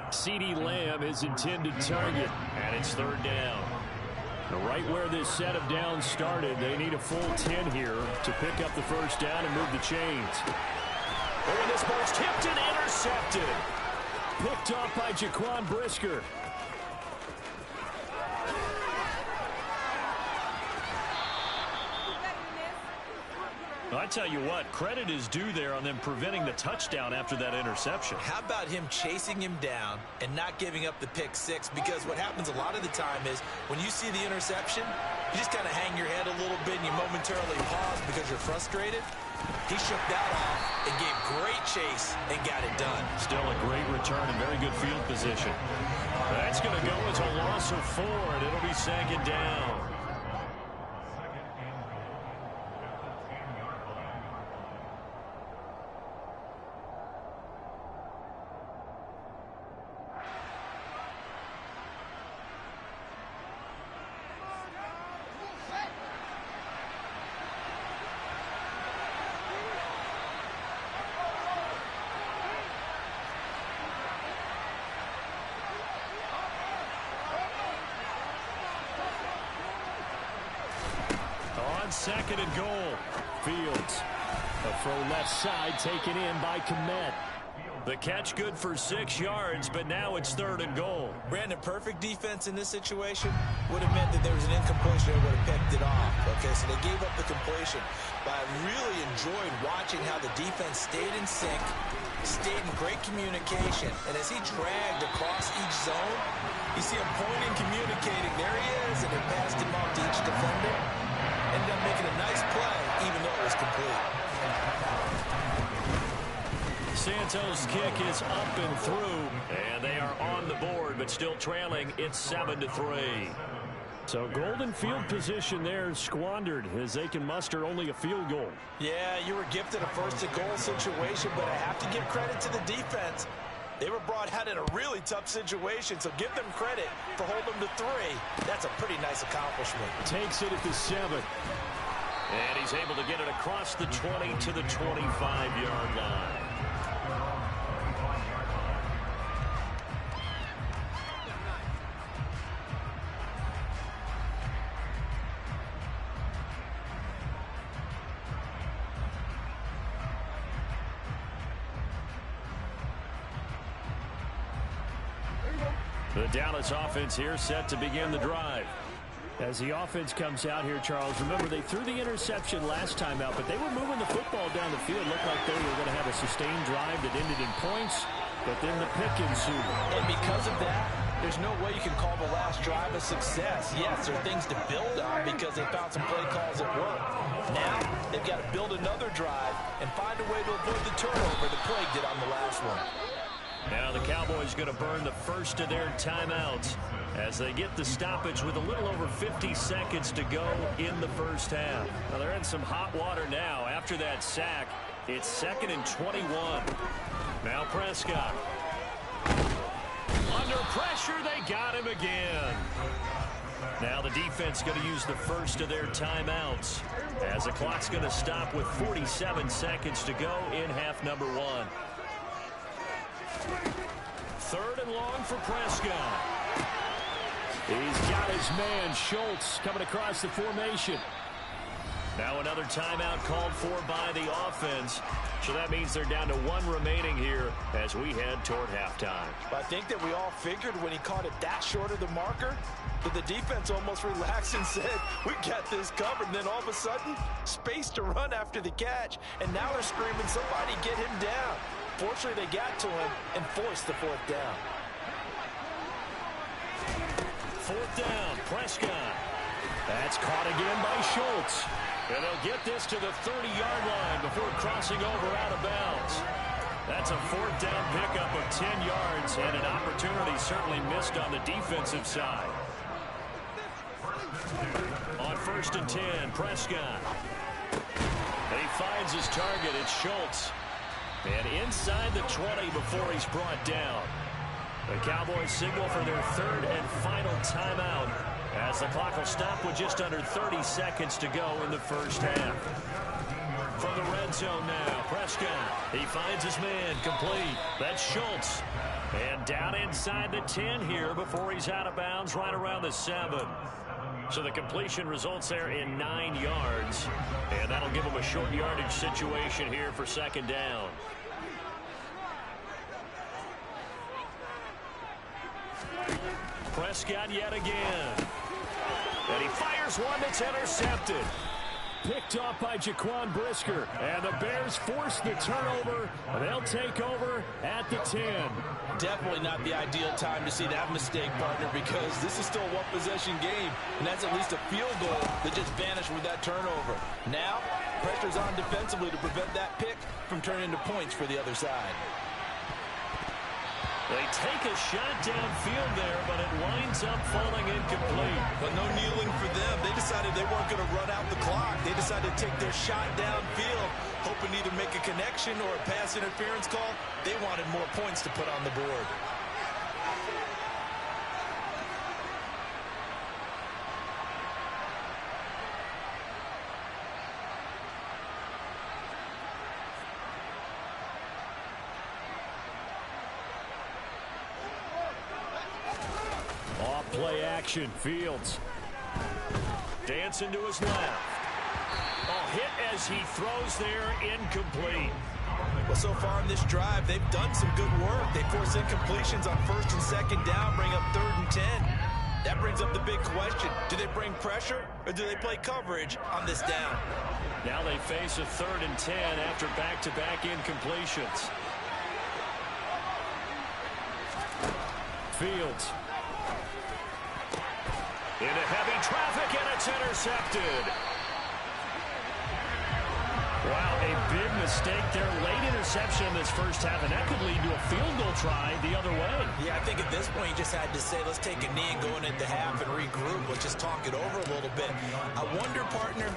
CeeDee Lamb is intended target, and it's 3rd down. Right where this set of downs started, they need a full 10 here to pick up the 1st down and move the chains. Oh, and this ball's tipped and intercepted. Picked off by Jaquan Brisker. I tell you what, credit is due there on them preventing the touchdown after that interception. How about him chasing him down and not giving up the pick 6? Because what happens a lot of the time is when you see the interception, you just kind of hang your head a little bit and you momentarily pause because you're frustrated. He shook that off and gave great chase and got it done. Still a great return and very good field position. That's going to go as a loss of 4, and it'll be 2nd down. On 2nd and goal, Fields. A throw left side taken in by Kmet. The catch good for 6 yards, but now it's 3rd and goal. Brandon, perfect defense in this situation would have meant that there was an incompletion that would have picked it off. Okay, so they gave up the completion. But I really enjoyed watching how the defense stayed in sync, stayed in great communication. And as he dragged across each zone, you see him pointing, communicating. There he is, and they passed him off to each defender. Ended up making a nice play, even though it was complete. Santos' kick is up and through, and they are on the board, but still trailing. It's 7-3. So golden field position there squandered as they can muster only a field goal. Yeah, you were gifted a 1st and goal situation, but I have to give credit to the defense. They were brought out in a really tough situation, so give them credit for holding them to 3. That's a pretty nice accomplishment. Takes it at the 7. And he's able to get it across the 20 to the 25-yard line. The Dallas offense here set to begin the drive. As the offense comes out here, Charles, remember they threw the interception last time out, but they were moving the football down the field. Looked like they were going to have a sustained drive that ended in points, but then the pick ensued. And because of that, there's no way you can call the last drive a success. Yes, there are things to build on because they found some play calls that work. Now, they've got to build another drive and find a way to avoid the turnover the Plague did on the last one. Now the Cowboys going to burn the first of their timeouts as they get the stoppage with a little over 50 seconds to go in the first half. Now they're in some hot water now after that sack. It's 2nd and 21. Now Prescott. Under pressure, they got him again. Now the defense going to use the first of their timeouts, as the clock's going to stop with 47 seconds to go in half number 1. 3rd and long for Prescott. He's got his man, Schultz, coming across the formation. Now another timeout called for by the offense. So that means they're down to 1 remaining here as we head toward halftime. I think that we all figured when he caught it that short of the marker that the defense almost relaxed and said, we got this covered. And then all of a sudden, space to run after the catch. And now they're screaming, somebody get him down. Fortunately, they got to him and forced the 4th down. 4th down, Prescott. That's caught again by Schultz. And they'll get this to the 30-yard line before crossing over out of bounds. That's a 4th down pickup of 10 yards and an opportunity certainly missed on the defensive side. On 1st and 10, Prescott. And he finds his target. It's Schultz. And inside the 20 before he's brought down. The Cowboys signal for their 3rd and final timeout, as the clock will stop with just under 30 seconds to go in the first half. From the red zone now, Prescott. He finds his man, complete. That's Schultz. And down inside the 10 here before he's out of bounds, right around the 7. So the completion results there in 9 yards. And that'll give him a short yardage situation here for 2nd down. Prescott yet again. And he fires one that's intercepted. Picked off by Jaquan Brisker. And the Bears force the turnover. They'll take over at the 10. Definitely not the ideal time to see that mistake, partner, because this is still a one-possession game, and that's at least a field goal that just vanished with that turnover. Now, pressure's on defensively to prevent that pick from turning into points for the other side. They take a shot downfield there, but it winds up falling incomplete. But no kneeling for them. They decided they weren't going to run out the clock. They decided to take their shot downfield, hoping to either make a connection or a pass interference call. They wanted more points to put on the board. Play action, Fields. Dancing to his left. Oh, hit as he throws there, incomplete. Well, so far in this drive, they've done some good work. They force incompletions on 1st and 2nd down, bring up 3rd and 10. That brings up the big question. Do they bring pressure or do they play coverage on this down? Now they face a 3rd and 10 after back-to-back incompletions. Fields. Into heavy traffic, and it's intercepted. Wow, a big mistake there. Late interception in this first half, and that could lead to a field goal try the other way. Yeah, I think at this point you just had to say, let's take a knee and go into half and regroup. Let's just talk it over a little bit. I wonder, partner,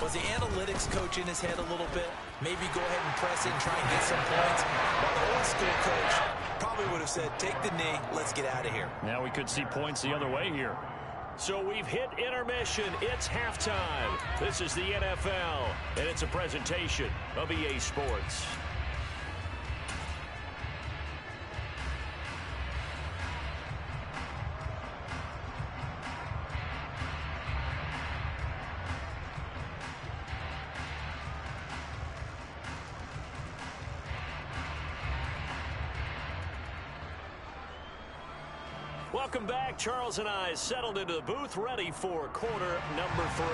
was the analytics coach in his head a little bit? Maybe go ahead and press it and try and get some points. While the old school coach probably would have said, take the knee, let's get out of here. Now we could see points the other way here. So we've hit intermission. It's halftime. This is the NFL, and it's a presentation of EA Sports. Welcome back. Charles and I settled into the booth, ready for quarter number 3.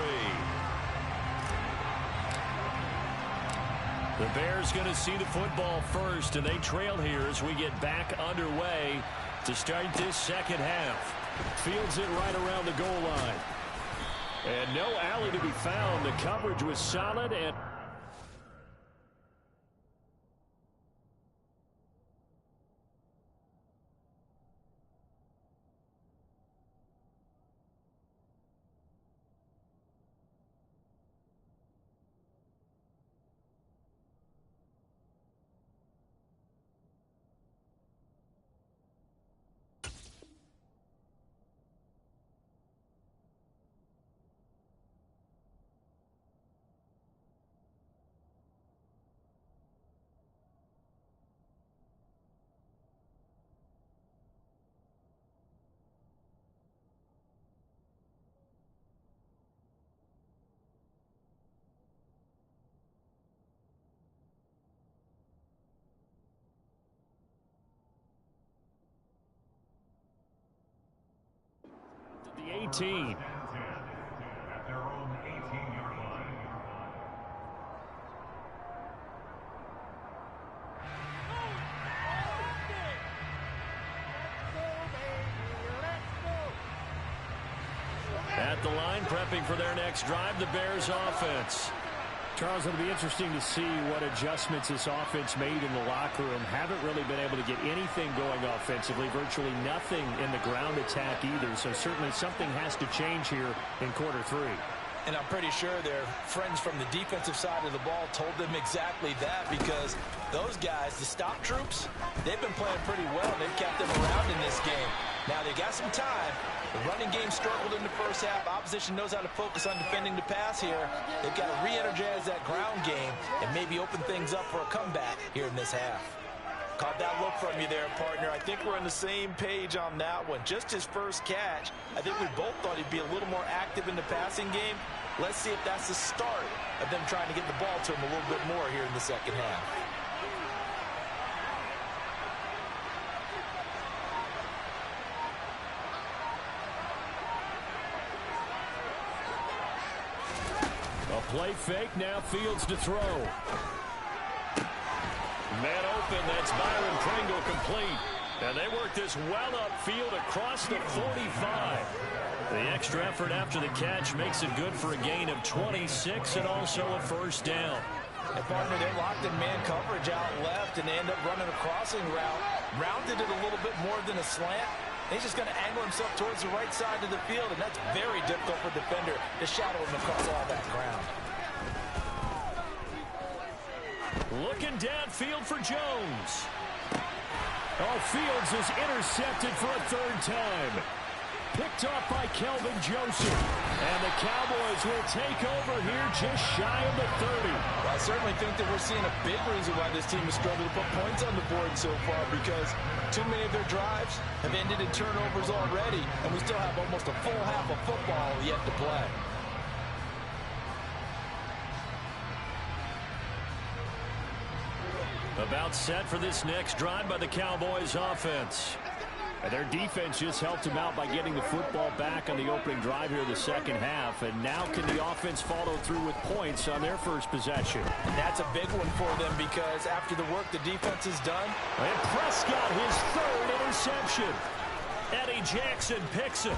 The Bears going to see the football first, and they trail here as we get back underway to start this second half. Fields it right around the goal line. And no alley to be found. The coverage was solid, and 19. At their own 18-yard line. At the line, prepping for their next drive, the Bears offense. Charles, it'll be interesting to see what adjustments this offense made in the locker room. Haven't really been able to get anything going offensively, virtually nothing in the ground attack either. So certainly something has to change here in quarter 3. And I'm pretty sure their friends from the defensive side of the ball told them exactly that, because those guys, the stop troops, they've been playing pretty well. They've kept them around in this game. Now they got some time. The running game struggled in the first half. Opposition knows how to focus on defending the pass here. They've got to re-energize that ground game and maybe open things up for a comeback here in this half. Caught that look from you there, partner. I think we're on the same page on that one. Just his first catch, I think we both thought he'd be a little more active in the passing game. Let's see if that's the start of them trying to get the ball to him a little bit more here in the second half. A play fake, now Fields to throw. Man open, that's Byron Pringle complete. And they work this well upfield across the 45. The extra effort after the catch makes it good for a gain of 26 and also a first down. And partner, they locked in man coverage out left, and they end up running a crossing route. Rounded it a little bit more than a slant. He's just going to angle himself towards the right side of the field, and that's very difficult for a defender to shadow him across all that ground. Looking downfield for Jones. Oh, Fields is intercepted for a third time. Picked off by Kelvin Joseph. And the Cowboys will take over here just shy of the 30. Well, I certainly think that we're seeing a big reason why this team has struggled to put points on the board so far, because too many of their drives have ended in turnovers already, and we still have almost a full half of football yet to play. About set for this next drive by the Cowboys offense. And their defense just helped them out by getting the football back on the opening drive here in the second half. And now can the offense follow through with points on their first possession? And that's a big one for them, because after the work the defense has done. And Prescott, his third interception. Eddie Jackson picks it.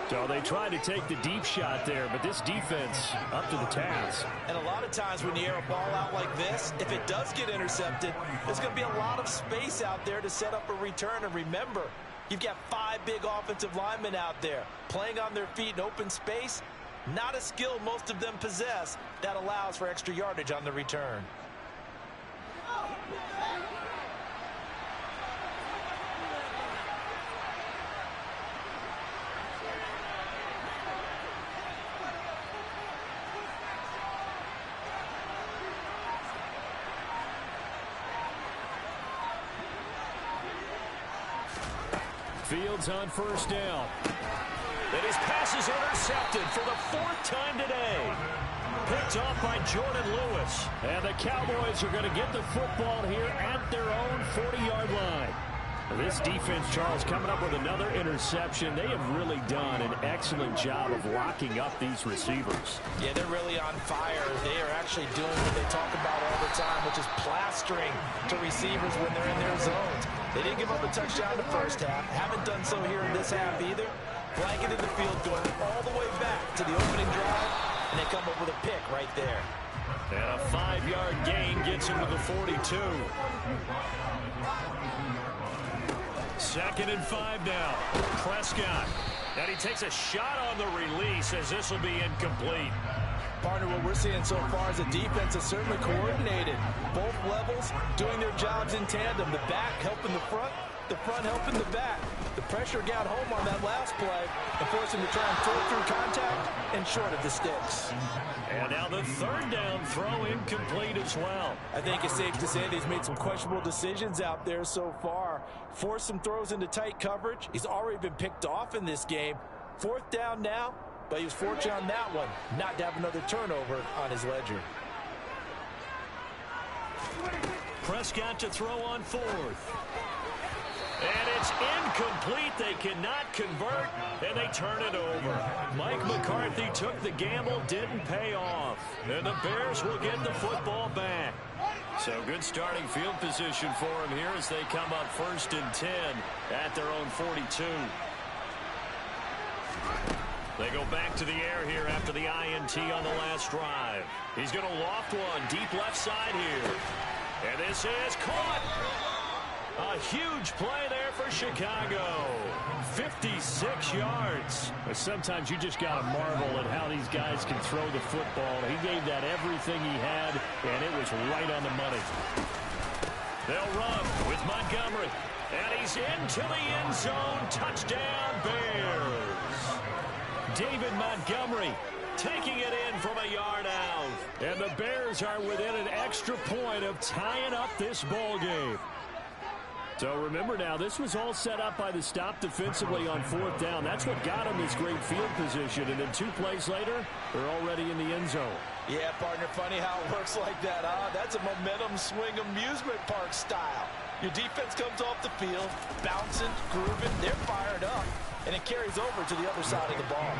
So they tried to take the deep shot there, but this defense up to the task. And a lot of times when you air a ball out like this, if it does get intercepted, there's going to be a lot of space out there to set up a return. And remember, you've got 5 big offensive linemen out there playing on their feet in open space. Not a skill most of them possess that allows for extra yardage on the return. Fields on first down. And his pass is intercepted for the 4th time today. Picked off by Jordan Lewis. And the Cowboys are going to get the football here at their own 40-yard line. This defense, Charles, coming up with another interception. They have really done an excellent job of locking up these receivers. Yeah, they're really on fire. They are actually doing what they talk about all the time, which is plastering to receivers when they're in their zones. They didn't give up a touchdown the first half. Haven't done so here in this half either. Blanketed the field, going all the way back to the opening drive, and they come up with a pick right there. And a 5-yard gain gets him to the 42. 2nd and 5 now. Prescott. And he takes a shot on the release, as this will be incomplete. Partner, what we're seeing so far is the defense is certainly coordinated. Both levels doing their jobs in tandem. The back helping the front helping the back. The pressure got home on that last play and forced him to try and throw through contact and short of the sticks. And now the 3rd down throw incomplete as well. I think it's safe to say that he's made some questionable decisions out there so far. Forced some throws into tight coverage. He's already been picked off in this game. 4th down now, but he was fortunate on that one not to have another turnover on his ledger. Prescott to throw on 4th. And it's incomplete. They cannot convert, and they turn it over. Mike McCarthy took the gamble, didn't pay off. And the Bears will get the football back. So good starting field position for them here as they come up 1st and 10 at their own 42. They go back to the air here after the INT on the last drive. He's going to loft one deep left side here. And this is caught. A huge play there for Chicago. 56 yards. But sometimes you just got to marvel at how these guys can throw the football. He gave that everything he had, and it was right on the money. They'll run with Montgomery. And he's into the end zone. Touchdown, Bears. David Montgomery taking it in from a yard out. And the Bears are within an extra point of tying up this ball game. So remember now, this was all set up by the stop defensively on 4th down. That's what got him his great field position. And then 2 plays later, they're already in the end zone. Yeah, partner, funny how it works like that, huh? That's a momentum swing amusement park style. Your defense comes off the field, bouncing, grooving, they're fired up, and it carries over to the other side of the ball.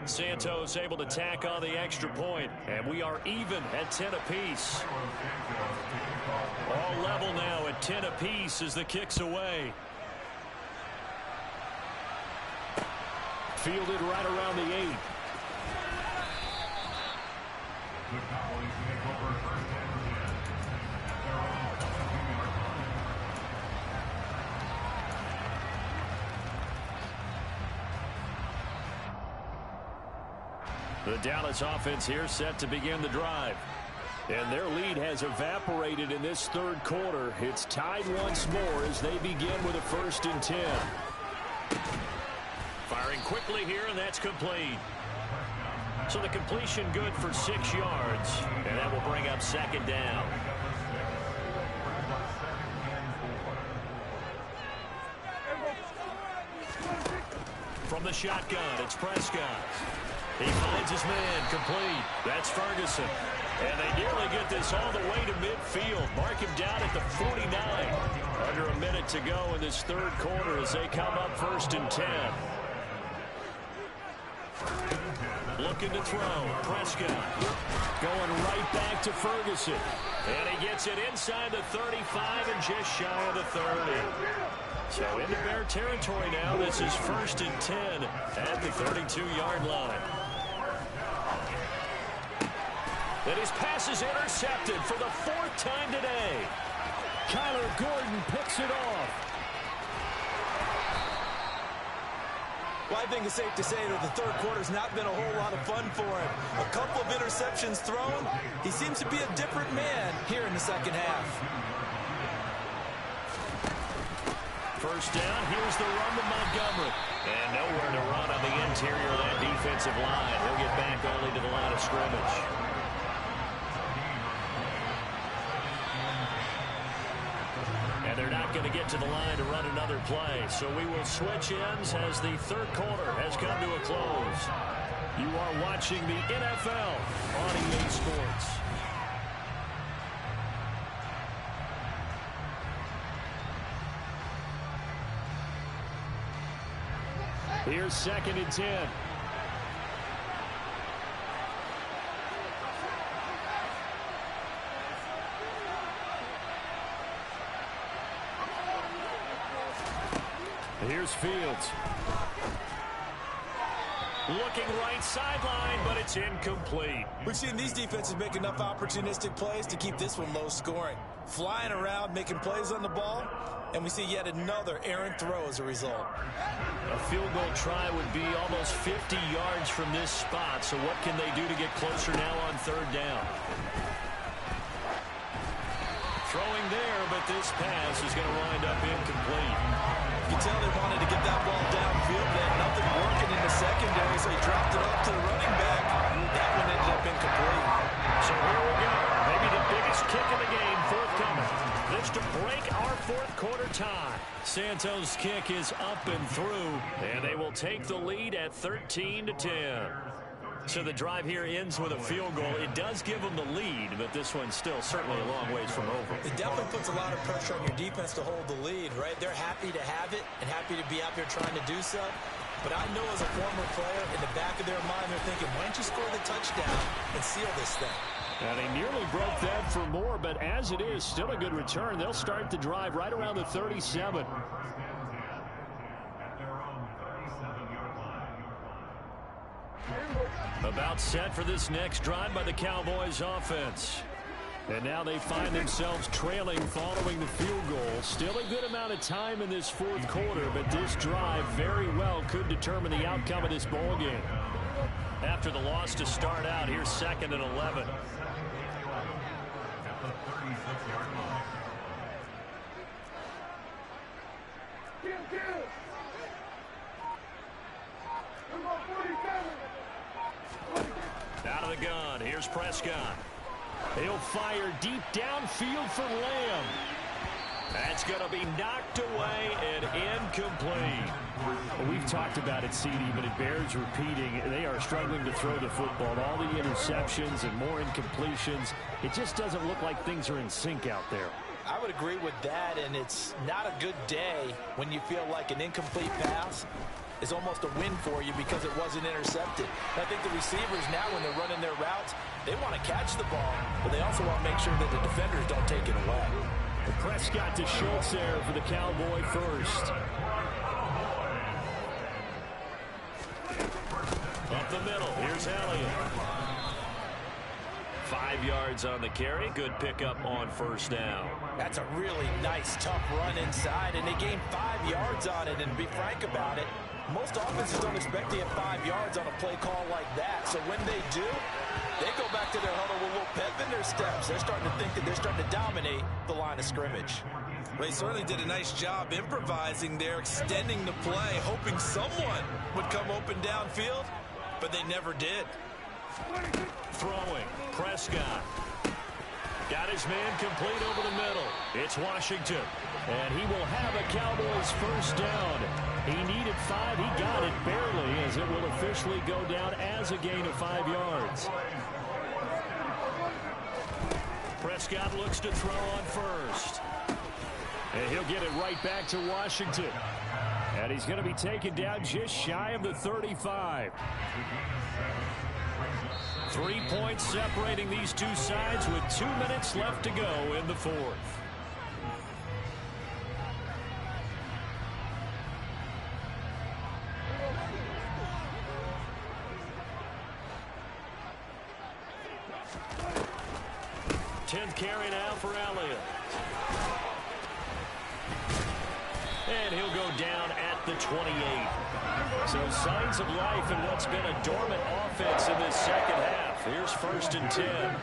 Santos able to tack on the extra point, and we are even at 10 apiece. All level now at 10 apiece as the kick's away. Fielded right around the 8. The Cowboys take over 1st and 10. The Dallas offense here set to begin the drive. And their lead has evaporated in this 3rd quarter. It's tied once more as they begin with a 1st and 10. Firing quickly here, and that's complete. So the completion good for 6 yards, and that will bring up 2nd down. From the shotgun, it's Prescott. He finds his man, complete. That's Ferguson. And they nearly get this all the way to midfield. Mark him down at the 49. Under a minute to go in this 3rd quarter as they come up 1st and 10. Looking to throw. Prescott going right back to Ferguson. And he gets it inside the 35 and just shy of the 30. So into Bear territory now. This is 1st and 10 at the 32-yard line. And his pass is intercepted for the 4th time today. Kyler Gordon picks it off. Well, I think it's safe to say that the 3rd quarter's not been a whole lot of fun for him. A couple of interceptions thrown. He seems to be a different man here in the 2nd half. 1st down. Here's the run to Montgomery. And nowhere to run on the interior of that defensive line. He'll get back only to the line of scrimmage. They're not going to get to the line to run another play. So we will switch ends as the 3rd quarter has come to a close. You are watching the NFL on EA Sports. Here's 2nd and 10. Here's Fields. Looking right sideline, but it's incomplete. We've seen these defenses make enough opportunistic plays to keep this one low scoring. Flying around, making plays on the ball, and we see yet another errant throw as a result. A field goal try would be almost 50 yards from this spot, so what can they do to get closer now on 3rd down? Throwing there, but this pass is going to wind up incomplete. You can tell they wanted to get that ball downfield. They had nothing working in the secondary, so he dropped it off to the running back. That one ended up incomplete. So here we go. Maybe the biggest kick of the game forthcoming. This to break our 4th quarter tie. Santos' kick is up and through, and they will take the lead at 13-10. So the drive here ends with a field goal. It does give them the lead, but this one's still certainly a long ways from over. It definitely puts a lot of pressure on your defense to hold the lead, right? They're happy to have it and happy to be out there trying to do so. But I know as a former player, in the back of their mind, they're thinking, why don't you score the touchdown and seal this thing? And he nearly broke that for more, but as it is, still a good return. They'll start the drive right around the 37. About set for this next drive by the Cowboys offense. And now they find themselves trailing following the field goal. Still a good amount of time in this fourth quarter, but this drive very well could determine the outcome of this ball game. After the loss to start out, here's 2nd and 11. Out of the gun, here's Prescott. He'll fire deep downfield for Lamb. That's going to be knocked away and incomplete. Well, we've talked about it, CD, but it bears repeating. They are struggling to throw the football. All the interceptions and more incompletions. It just doesn't look like things are in sync out there. I would agree with that, and it's not a good day when you feel like an incomplete pass is almost a win for you because it wasn't intercepted. And I think the receivers now, when they're running their routes, they want to catch the ball, but they also want to make sure that the defenders don't take it away. The Prescott to Schultz there for the Cowboy first. Up the middle, here's Elliott. 5 yards on the carry. Good pickup on first down. That's a really nice, tough run inside, and they gained 5 yards on it. And to be frank about it, most offenses don't expect to get 5 yards on a play call like that. So when they do, they go back to their huddle with a little pep in their steps. They're starting to think that they're starting to dominate the line of scrimmage. They certainly did a nice job improvising there, extending the play, hoping someone would come open downfield, but they never did. Throwing, Prescott. Got his man complete over the middle. It's Washington. And he will have a Cowboys first down. He needed 5. He got it barely, as it will officially go down as a gain of 5 yards. Prescott looks to throw on first. And he'll get it right back to Washington. And he's going to be taken down just shy of the 35. 3 points separating these two sides with 2 minutes left to go in the fourth. Tenth carry now for Elliott. And he'll go down at the 28. So signs of life in what's been a dormant offense in this second half. Here's 1st and 10.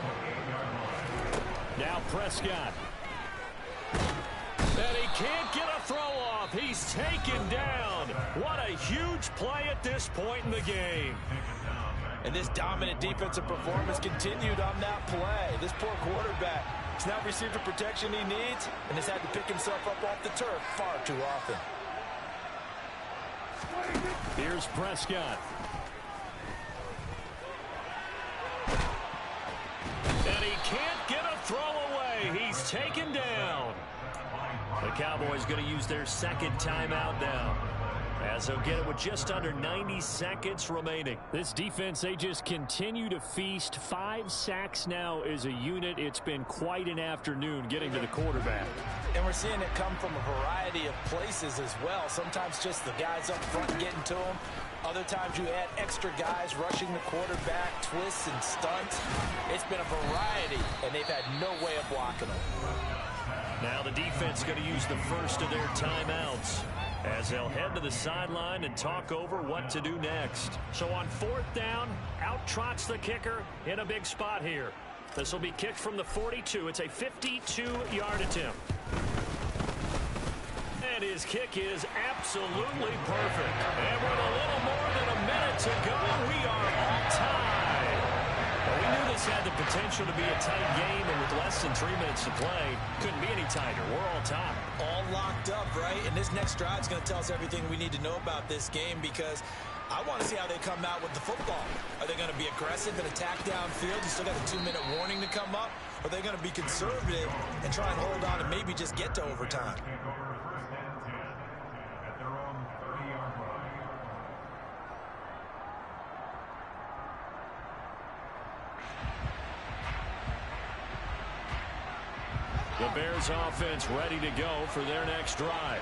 Now Prescott. And he can't get a throw off. He's taken down. What a huge play at this point in the game. And this dominant defensive performance continued on that play. This poor quarterback has now received the protection he needs and has had to pick himself up off the turf far too often. Here's Prescott. And he can't get a throw away. He's taken down. The Cowboys going to use their second timeout now, as they'll get it with just under 90 seconds remaining. This defense, they just continue to feast. 5 sacks now as a unit. It's been quite an afternoon getting to the quarterback. And we're seeing it come from a variety of places as well. Sometimes just the guys up front getting to them. Other times you add extra guys rushing the quarterback, twists and stunts. It's been a variety, and they've had no way of blocking them. Now the defense going to use the first of their timeouts, as they'll head to the sideline and talk over what to do next. So on 4th down, out trots the kicker in a big spot here. This will be kicked from the 42. It's a 52-yard attempt. And his kick is absolutely perfect. And with a little more than a minute to go, we are all tied. Well, we knew this had the potential to be a tight game, and with less than 3 minutes to play, couldn't be any tighter. We're all tied. All locked up, right? And this next drive is going to tell us everything we need to know about this game, because I want to see how they come out with the football. Are they going to be aggressive and attack downfield? You still got a 2-minute warning to come up? Or are they going to be conservative and try and hold on and maybe just get to overtime? The Bears offense ready to go for their next drive.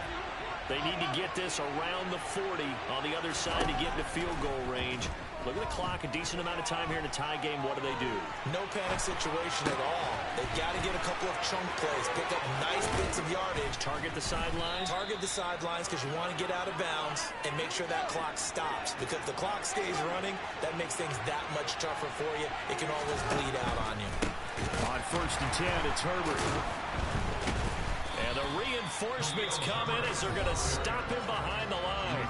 They need to get this around the 40 on the other side to get into field goal range. Look at the clock, a decent amount of time here in a tie game. What do? No panic situation at all. They've got to get a couple of chunk plays, pick up nice bits of yardage. Target the sidelines? Target the sidelines because you want to get out of bounds and make sure that clock stops. Because if the clock stays running, that makes things that much tougher for you. It can always bleed out on you. On 1st and 10, it's Herbert. And the reinforcements come in as they're going to stop him behind the line.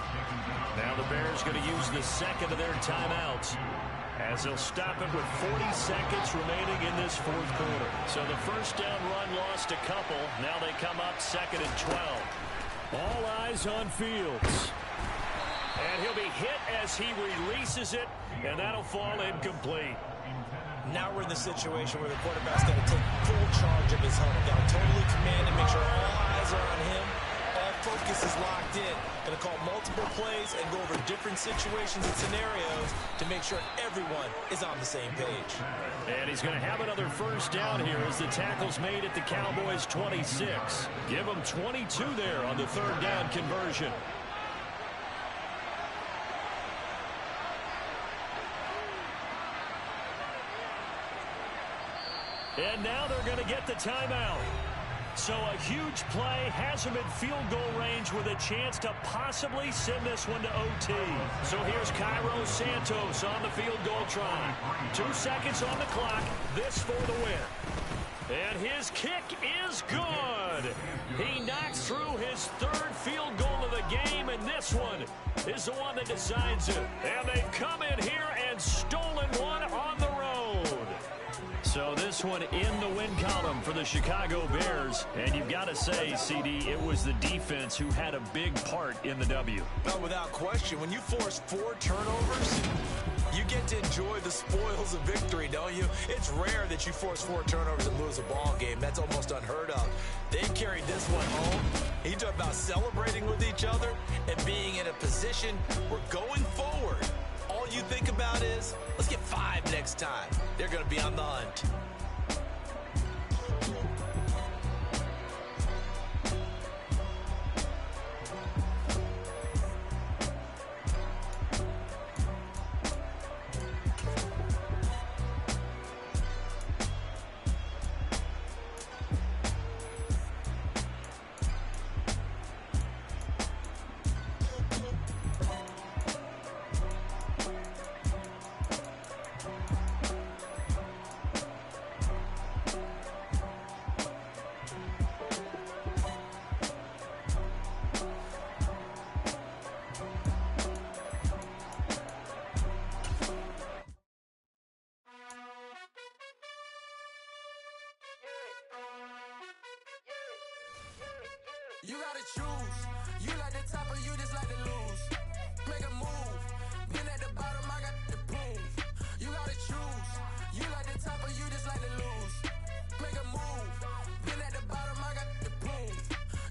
Now the Bears going to use the second of their timeouts as they'll stop it with 40 seconds remaining in this fourth quarter. So the first down run lost a couple. Now they come up 2nd and 12. All eyes on Fields. And he'll be hit as he releases it, and that'll fall incomplete. Now we're in the situation where the quarterback's got to take full charge of his huddle. Got to totally command and make sure all eyes are on him. All focus is locked in. Going to call multiple plays and go over different situations and scenarios to make sure everyone is on the same page. And he's going to have another first down here as the tackle's made at the Cowboys' 26. Give them 22 there on the third down conversion. And now they're going to get the timeout. So a huge play has him in field goal range with a chance to possibly send this one to OT. So here's Cairo Santos on the field goal try. 2 seconds on the clock. This for the win. And his kick is good. He knocks through his 3rd field goal of the game, and this one is the one that decides it. And they've come in here and stolen one on the road. So this one in the win column for the Chicago Bears. And you've got to say, CD, it was the defense who had a big part in the W. No, without question. When you force 4 turnovers, you get to enjoy the spoils of victory, don't you? It's rare that you force 4 turnovers and lose a ball game. That's almost unheard of. They carried this one home. You talk about celebrating with each other and being in a position where going forward, all you think about is, let's get 5 next time. They're going to be on the hunt. You gotta choose. You like the top or you just like to lose. Make a move. Been at the bottom, I got the prove. You gotta choose. You like the top or you just like to lose. Make a move. Been at the bottom, I got the prove.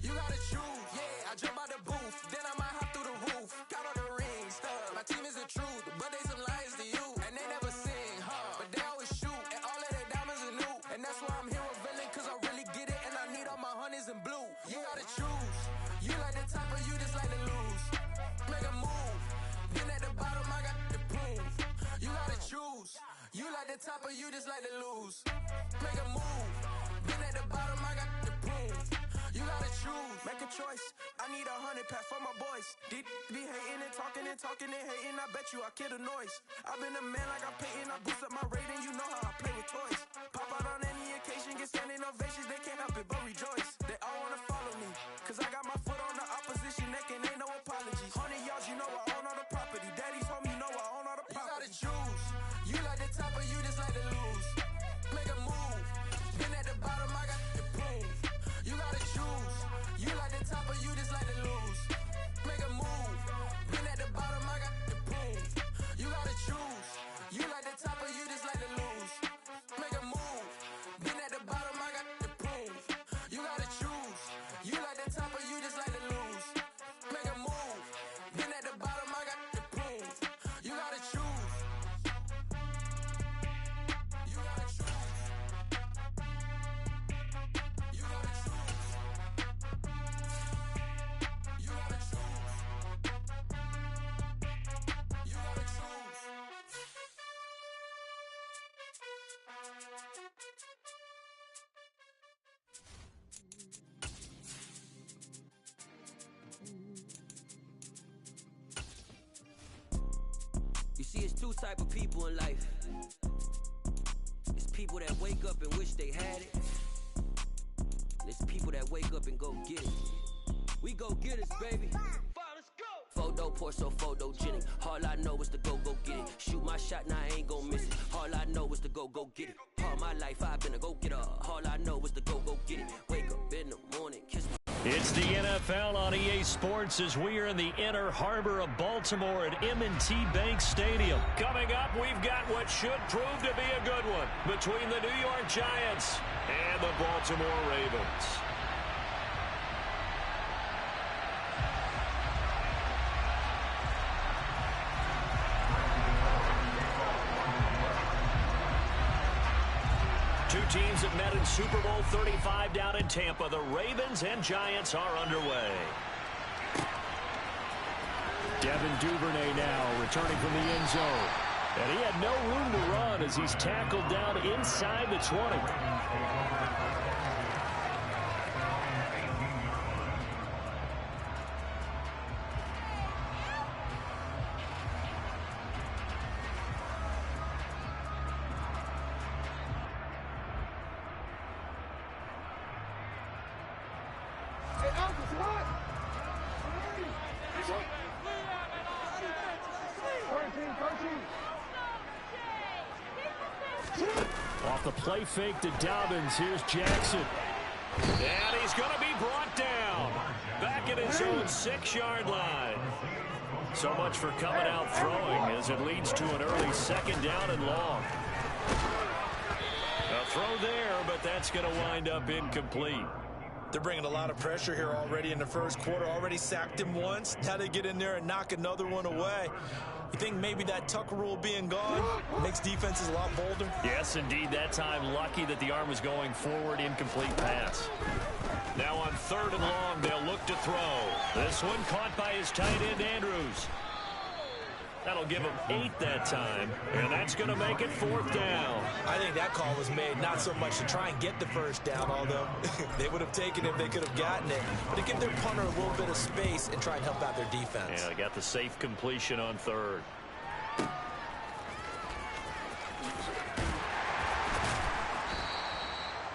You gotta choose. Yeah, I jump out the booth. Then I might hop through the roof. Got all the rings, stuff. My team is the truth, but they some liars to you. And they never sing, but they always shoot. And all of their diamonds are new. And that's why I'm here revealing, cause I really get it. And I need all my honeys in blue. You gotta choose. You like the top or you just like to lose. Make a move. Been at the bottom, I got the proof. You gotta choose. You like the top or you just like to lose. Make a move. Been at the bottom, I got the proof. You gotta choose. Make a choice. I need 100 pack for my boys. Deep be hating and talking and hating. I bet you I kill the noise. I've been a man like I'm Peyton. I boost up my rating. You know how I play with toys. Pop out on any occasion, get standing ovations. They can't help it but rejoice. They all wanna follow me, cause I got my foot on the opposition neck and ain't no apologies. 100 yards, you know I own all the property. Daddy's home, you know I own all the property. You gotta choose. You like the top or you just like to lose. Make a move. Been at the bottom, I got the proof. You gotta choose. You like the top or you just like to lose. Make a move. Been at the bottom, I got the proof. You see, it's two type of people in life. It's people that wake up and wish they had it. And it's people that wake up and go get it. We go get it, baby. Photo poor, so photogenic. All I know is to go get it. Shoot my shot, now I ain't gon' miss it. All I know is to go get it. All my life I've been a go-getter. All I know is to go get it. Wake up in the morning, kiss my... It's the NFL on EA Sports as we are in the inner harbor of Baltimore at M&T Bank Stadium. Coming up, we've got what should prove to be a good one between the New York Giants and the Baltimore Ravens. Two teams that met in Super Bowl 35 down in Tampa. The Ravens and Giants are underway. Devin Duvernay now returning from the end zone. And he had no room to run as he's tackled down inside the 20. Off the play fake to Dobbins. Here's Jackson. And he's going to be brought down. Back at his own 6-yard line. So much for coming out throwing as it leads to an early 2nd down and long. A throw there, but that's going to wind up incomplete. They're bringing a lot of pressure here already in the first quarter. Already sacked him once. Now they get in there and knock another one away. You think maybe that Tucker rule being gone makes defenses a lot bolder? Yes, indeed. That time, lucky that the arm was going forward. Incomplete pass. Now on 3rd and long, they'll look to throw. This one caught by his tight end, Andrews. That'll give him 8 that time, and that's going to make it 4th down. I think that call was made not so much to try and get the first down, although they would have taken it if they could have gotten it, but to give their punter a little bit of space and try and help out their defense. Yeah, they got the safe completion on 3rd.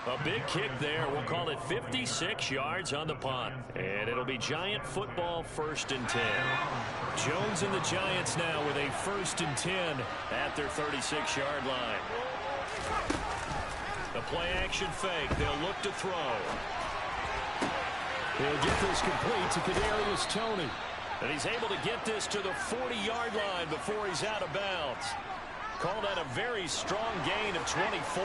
A big kick there. We'll call it 56 yards on the punt. And it'll be Giant football, 1st and 10. Jones and the Giants now with a 1st and 10 at their 36-yard line. The play-action fake. They'll look to throw. He'll get this complete to Kadarius Toney. And he's able to get this to the 40-yard line before he's out of bounds. Call that a very strong gain of 24.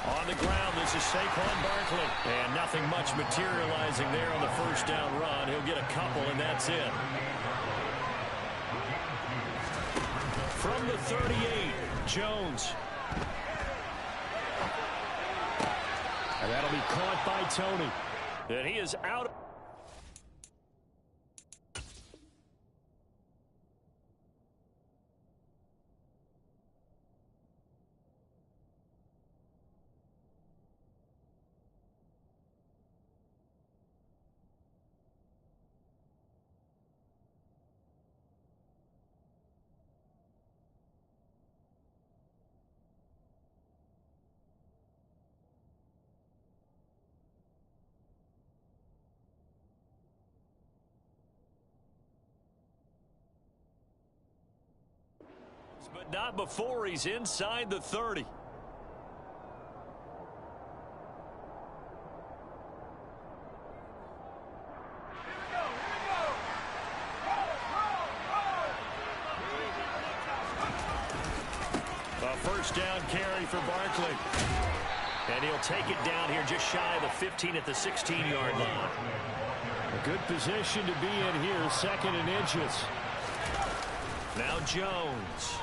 On the ground, this is Saquon Barkley. And nothing much materializing there on the 1st down run. He'll get a couple, and that's it. From the 38, Jones. And that'll be caught by Toney. And he is out. But not before he's inside the 30. A 1st down carry for Barkley. And he'll take it down here just shy of the 15 at the 16-yard line. A good position to be in here, 2nd and inches. Now Jones.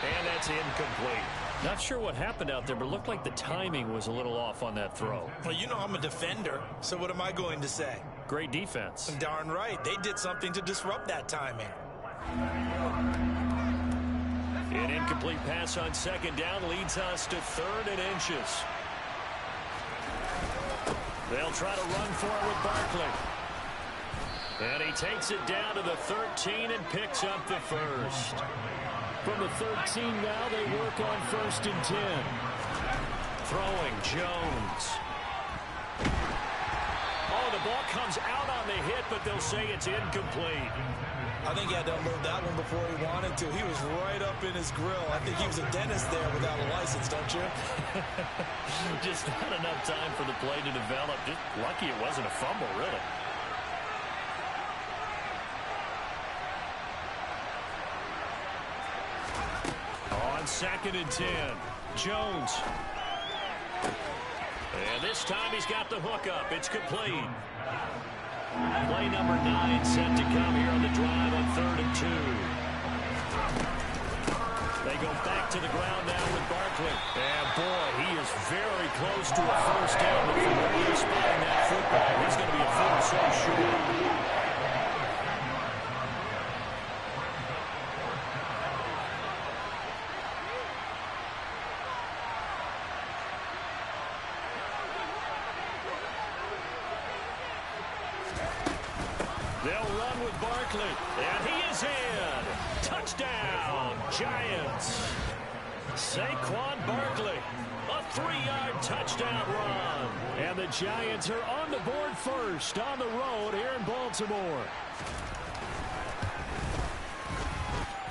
And that's incomplete. Not sure what happened out there, but it looked like the timing was a little off on that throw. Well, you know I'm a defender, so what am I going to say? Great defense. Darn right. They did something to disrupt that timing. An incomplete pass on 2nd down leads us to 3rd and inches. They'll try to run for it with Barkley. And he takes it down to the 13 and picks up the first. From the 13 now, they work on 1st and 10. Throwing Jones. Oh, the ball comes out on the hit, but they'll say it's incomplete. I think he had to unload that one before he wanted to. He was right up in his grill. I think he was a dentist there without a license, don't you? Just not enough time for the play to develop. Just lucky it wasn't a fumble, really. On 2nd and 10, Jones. And this time he's got the hookup. It's complete. Play number 9 set to come here on the drive on 3rd and 2. They go back to the ground now with Barkley. And boy, he is very close to a first down. But from where he's spotting that football, he's going to be a foot or so short. They'll run with Barkley, and he is in. Touchdown, Giants. Saquon Barkley, a 3-yard touchdown run. And the Giants are on the board first on the road here in Baltimore.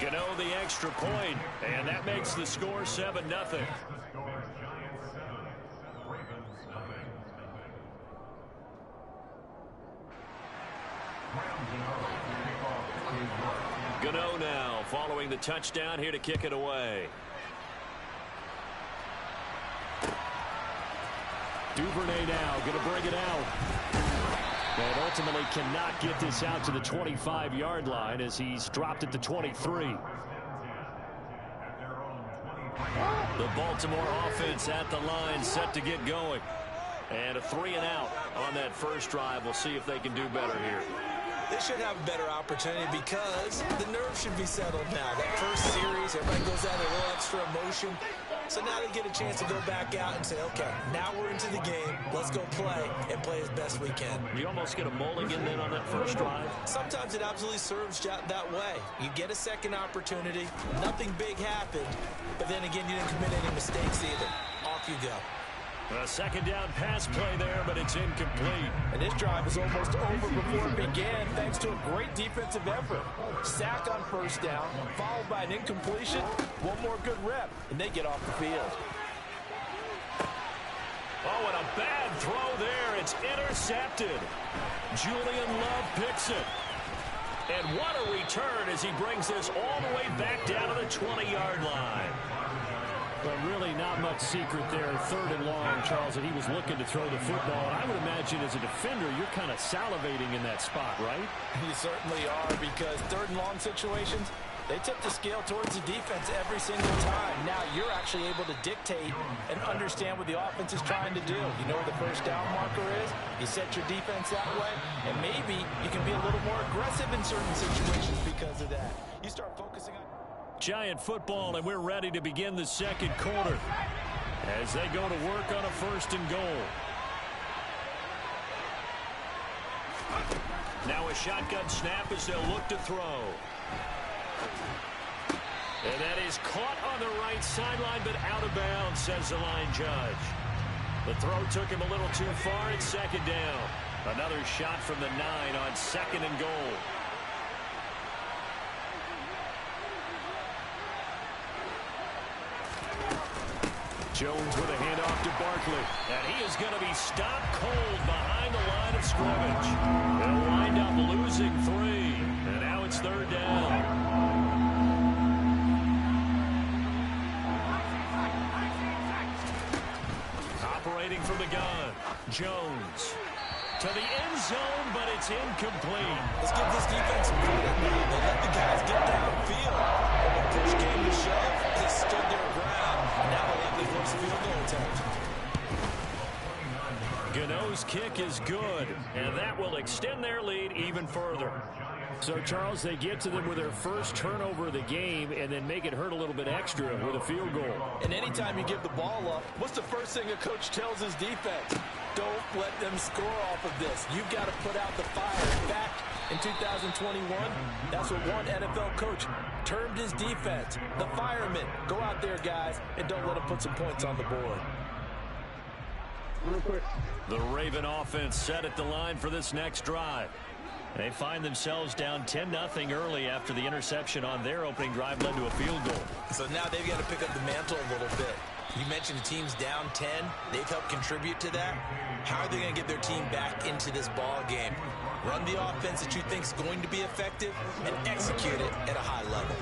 Gano the extra point, and that makes the score 7-0. Gano now following the touchdown here to kick it away. Duvernay now going to bring it out. But ultimately cannot get this out to the 25-yard line as he's dropped at the 23. The Baltimore offense at the line set to get going. And a 3-and-out on that first drive. We'll see if they can do better here. They should have a better opportunity because the nerves should be settled now. That first series, everybody goes out a little extra emotion. So now they get a chance to go back out and say, okay, now we're into the game. Let's go play and play as best we can. You almost get a mulligan then on that first drive. Sometimes it absolutely serves that way. You get a second opportunity. Nothing big happened. But then again, you didn't commit any mistakes either. Off you go. A second down pass play there, but it's incomplete. And this drive was almost over before it began thanks to a great defensive effort. Sack on first down, followed by an incompletion. One more good rep, and they get off the field. Oh, and a bad throw there. It's intercepted. Julian Love picks it. And what a return as he brings this all the way back down to the 20-yard line. But really not much secret there, 3rd and long, Charles, that he was looking to throw the football. And I would imagine as a defender, you're kind of salivating in that spot, right? You certainly are, because 3rd and long situations, they tip the scale towards the defense every single time. Now you're actually able to dictate and understand what the offense is trying to do. You know where the first down marker is. You set your defense that way, and maybe you can be a little more aggressive in certain situations because of that. You start focusing on Giant football, and we're ready to begin the second quarter as they go to work on a 1st and goal. Now a shotgun snap as they'll look to throw. And that is caught on the right sideline, but out of bounds, says the line judge. The throw took him a little too far. It's 2nd down. Another shot from the 9 on 2nd and goal. Jones with a handoff to Barkley. And he is going to be stopped cold behind the line of scrimmage. They'll wind up losing 3. And now it's 3rd down. Operating from the gun. Jones. To the end zone, but it's incomplete. Let's give this defense some credit now. They let the guys get downfield. And when push came to shove, they stood their ground. And now they have the first field goal attempt. Gano's kick is good, and that will extend their lead even further. So, Charles, they get to them with their first turnover of the game and then make it hurt a little bit extra with a field goal. And anytime you give the ball up, what's the first thing a coach tells his defense? don't let them score off of this. You've got to put out the fire. In fact, in 2021, that's what one NFL coach termed his defense. The firemen. Go out there, guys, and don't let them put some points on the board. The Raven offense set at the line for this next drive. They find themselves down 10-0 early after the interception on their opening drive led to a field goal. So now they've got to pick up the mantle a little bit. You mentioned the team's down 10. They've helped contribute to that. How are they going to get their team back into this ball game? Run the offense that you think is going to be effective and execute it at a high level.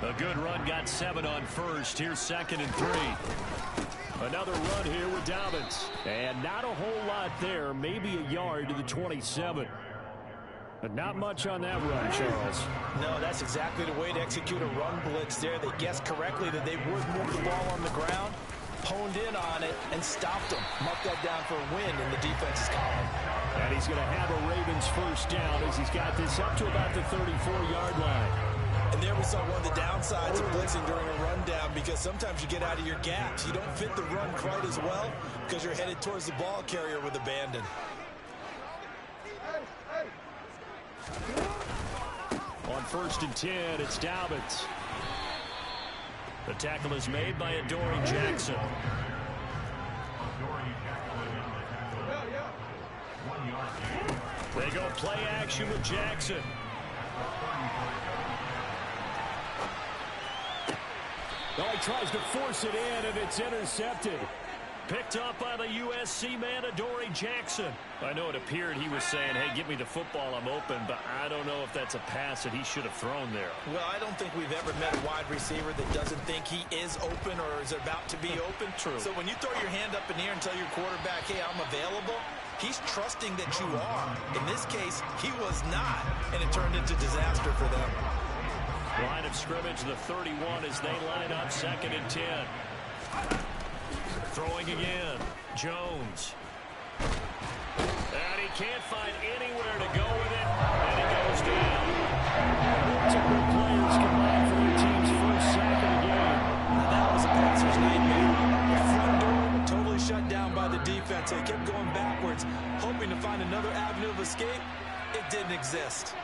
A good run got 7 on first. Here's 2nd and 3. Another run here with Dobbins. And not a whole lot there. Maybe a yard to the 27. But not much on that run, Charles. No, that's exactly the way to execute a run blitz there. They guessed correctly that they would move the ball on the ground, honed in on it, and stopped them. Marked that down for a win in the defense's column. And he's going to have a Ravens first down as he's got this up to about the 34-yard line. And there we saw one of the downsides of blitzing during a rundown, because sometimes you get out of your gaps. You don't fit the run quite as well because you're headed towards the ball carrier with abandon. On 1st and 10, it's Dobbins. The tackle is made by Adoree Jackson. They go play action with Jackson. Oh, he tries to force it in, and it's intercepted. Picked up by the USC man, Adoree Jackson. I know it appeared he was saying, hey, give me the football, I'm open, but I don't know if that's a pass that he should have thrown there. Well, I don't think we've ever met a wide receiver that doesn't think he is open or is about to be open. True. So when you throw your hand up in the air and tell your quarterback, hey, I'm available, he's trusting that you are. In this case, he was not, and it turned into disaster for them. Line of scrimmage, the 31 as they line up 2nd and 10. Throwing again, Jones. And he can't find anywhere to go with it, and he goes down. Multiple players combined for their team's first sack of the game. That was a passer's nightmare. The front door totally shut down by the defense. They kept going backwards, hoping to find another avenue of escape. It didn't exist.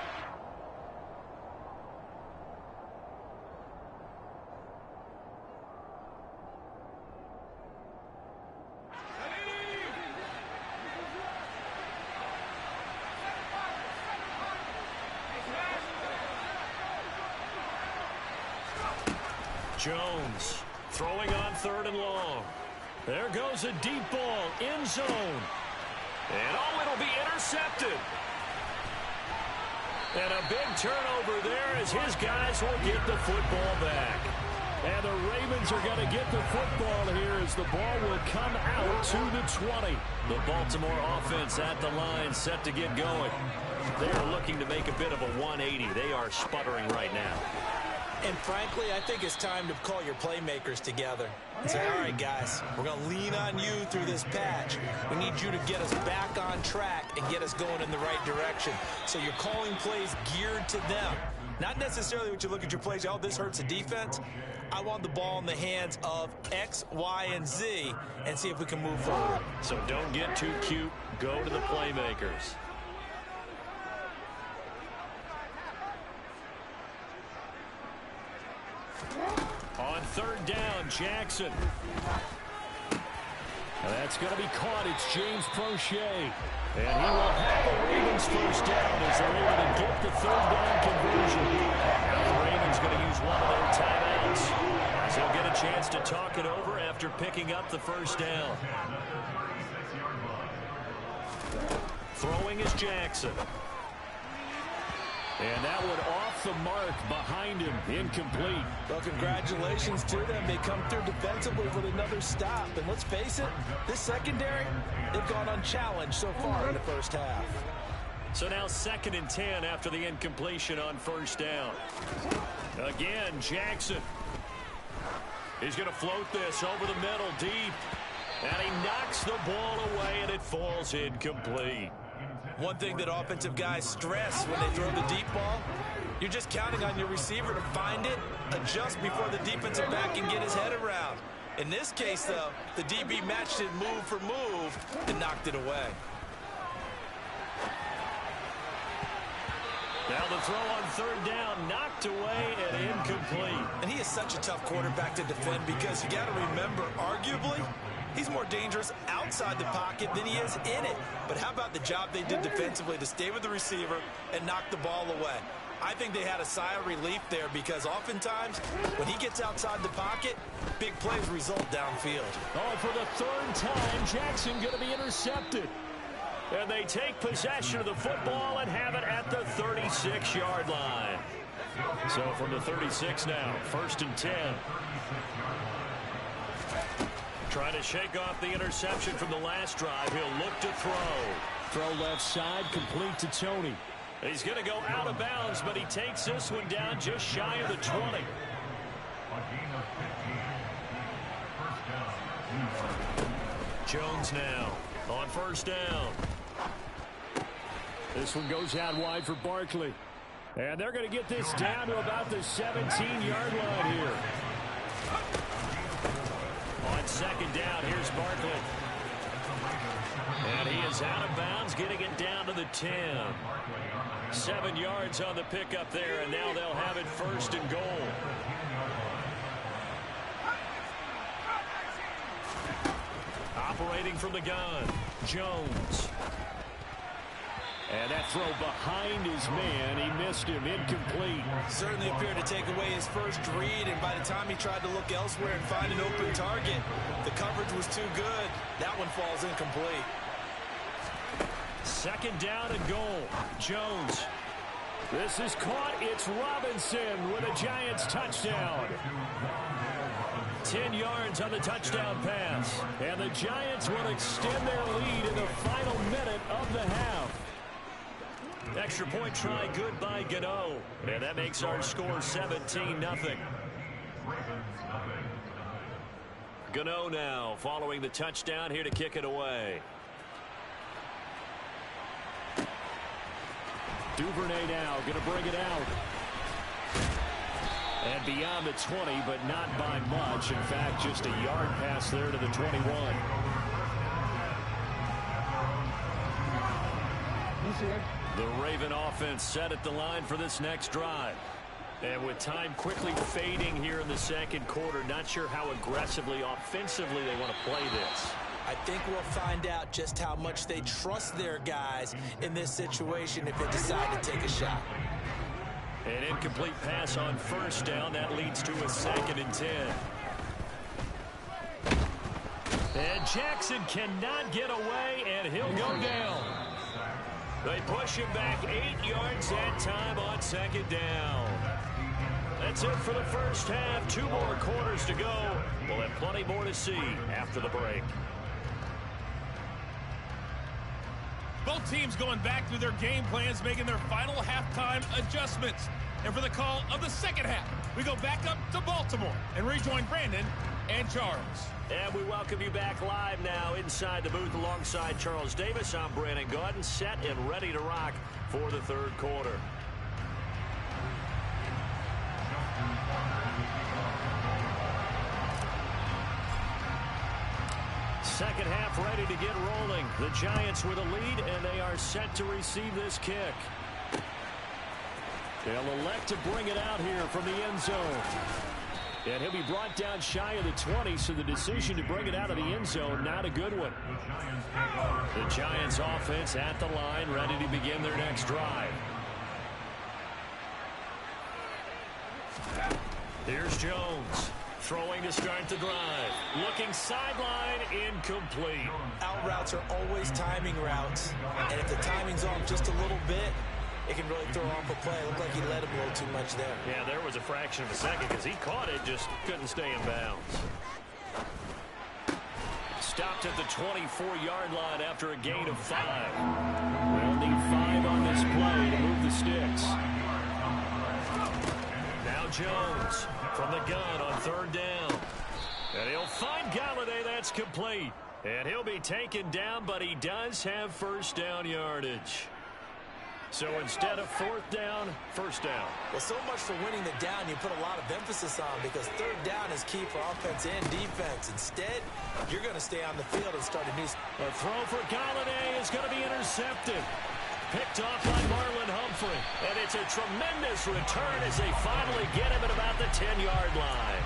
Jones throwing on 3rd and long. There goes a deep ball, end zone. And oh, it'll be intercepted. And a big turnover there as his guys will get the football back. And the Ravens are going to get the football here as the ball will come out to the 20. The Baltimore offense at the line set to get going. They are looking to make a bit of a 180. They are sputtering right now. And frankly, I think it's time to call your playmakers together and say, all right, guys, we're going to lean on you through this patch. We need you to get us back on track and get us going in the right direction. So you're calling plays geared to them. Not necessarily what you look at your plays, oh, this hurts the defense. I want the ball in the hands of X, Y, and Z and see if we can move forward. So don't get too cute. Go to the playmakers. On 3rd down, Jackson. And that's going to be caught. It's James Prochet. And he will have the Ravens first down as they're able to get the 3rd down conversion. Now the Ravens going to use one of their timeouts. So they'll get a chance to talk it over after picking up the first down. Throwing is Jackson. And that one off the mark behind him, incomplete. Well, congratulations to them. They come through defensively with another stop. And let's face it, this secondary, they've gone unchallenged so far in the first half. So now 2nd and 10 after the incompletion on 1st down. Again, Jackson. He's going to float this over the middle deep. And he knocks the ball away, and it falls incomplete. One thing that offensive guys stress when they throw the deep ball, you're just counting on your receiver to find it, adjust before the defensive back can get his head around. In this case, though, the DB matched it move for move and knocked it away. Now the throw on third down, knocked away and incomplete. And he is such a tough quarterback to defend because you got to remember, arguably, he's more dangerous outside the pocket than he is in it. But how about the job they did defensively to stay with the receiver and knock the ball away? I think they had a sigh of relief there because oftentimes when he gets outside the pocket, big plays result downfield. Oh, for the third time, Jackson going to be intercepted. And they take possession of the football and have it at the 36-yard line. So from the 36 now, 1st and 10. Trying to shake off the interception from the last drive. He'll look to throw. Throw left side, complete to Tony. He's going to go out of bounds, but he takes this one down just shy of the 20. A gain of 15. First down. Jones now on 1st down. This one goes out wide for Barkley. And they're going to get this down to about the 17-yard line here. On 2nd down, here's Barkley. And he is out of bounds, getting it down to the 10. 7 yards on the pickup there, and now they'll have it 1st and goal. Operating from the gun, Jones. And that throw behind his man, he missed him, incomplete. Certainly appeared to take away his first read, and by the time he tried to look elsewhere and find an open target, the coverage was too good. That one falls incomplete. 2nd down and goal, Jones. This is caught. It's Robinson with a Giants touchdown. 10 yards on the touchdown pass. And the Giants will extend their lead in the final minute of the half. Extra point try good by Gano. And that makes our score 17-0. Gano now following the touchdown here to kick it away. Duvernay now going to bring it out. And beyond the 20, but not by much. In fact, just a yard pass there to the 21. The Raven offense set at the line for this next drive. And with time quickly fading here in the 2nd quarter, not sure how aggressively, offensively they want to play this. I think we'll find out just how much they trust their guys in this situation if they decide to take a shot. An incomplete pass on 1st down. That leads to a 2nd and 10. And Jackson cannot get away, and he'll go down. They push him back 8 yards that time on 2nd down. That's it for the first half. 2 more quarters to go. We'll have plenty more to see after the break. Both teams going back through their game plans, making their final halftime adjustments. And for the call of the 2nd half, we go back up to Baltimore and rejoin Brandon and Charles. And we welcome you back live now inside the booth alongside Charles Davis. I'm Brandon Gaudin, set and ready to rock for the 3rd quarter. Second half ready to get rolling. The Giants with a lead, and they are set to receive this kick. They'll elect to bring it out here from the end zone. And he'll be brought down shy of the 20, so the decision to bring it out of the end zone, not a good one. The Giants offense at the line, ready to begin their next drive. Here's Jones. Throwing to start the drive. Looking sideline, incomplete. Out routes are always timing routes. And if the timing's off just a little bit, it can really throw off a play. It looked like he let him a little too much there. Yeah, there was a fraction of a second because he caught it, just couldn't stay in bounds. Stopped at the 24-yard line after a gain of 5. We'll need 5 on this play to move the sticks. Now Jones from the gun on 3rd down. And he'll find Galladay. That's complete. And he'll be taken down, but he does have 1st down yardage. So instead of fourth down, first down. Well, so much for winning the down you put a lot of emphasis on, because third down is key for offense and defense. Instead, you're going to stay on the field and start a new... A throw for Galladay is going to be intercepted. Picked off by Marlon Humphrey. And it's a tremendous return as they finally get him at about the 10-yard line.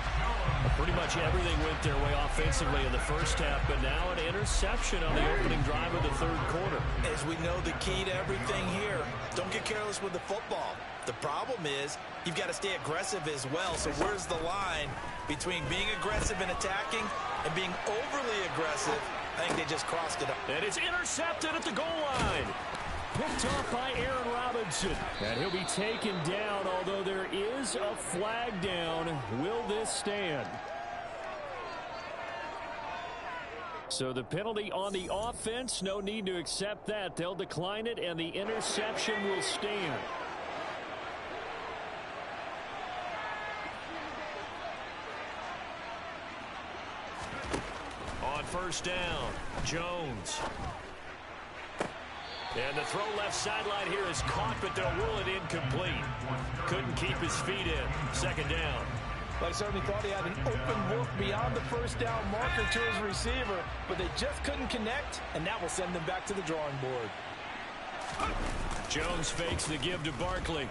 Pretty much everything went their way offensively in the first half, but now an interception on the opening drive of the third quarter. As we know, the key to everything here, don't get careless with the football. The problem is you've got to stay aggressive as well. So where's the line between being aggressive and attacking and being overly aggressive? I think they just crossed it up. And it's intercepted at the goal line. Picked off by Aaron Robinson. And he'll be taken down, although there is a flag down. Will this stand? So the penalty on the offense, no need to accept that. They'll decline it, and the interception will stand. On first down, Jones. And the throw left sideline here is caught, but they'll rule it incomplete. Couldn't keep his feet in. Second down. I certainly thought he had an open look beyond the first down marker to his receiver, but they just couldn't connect, and that will send them back to the drawing board. Jones fakes the give to Barkley.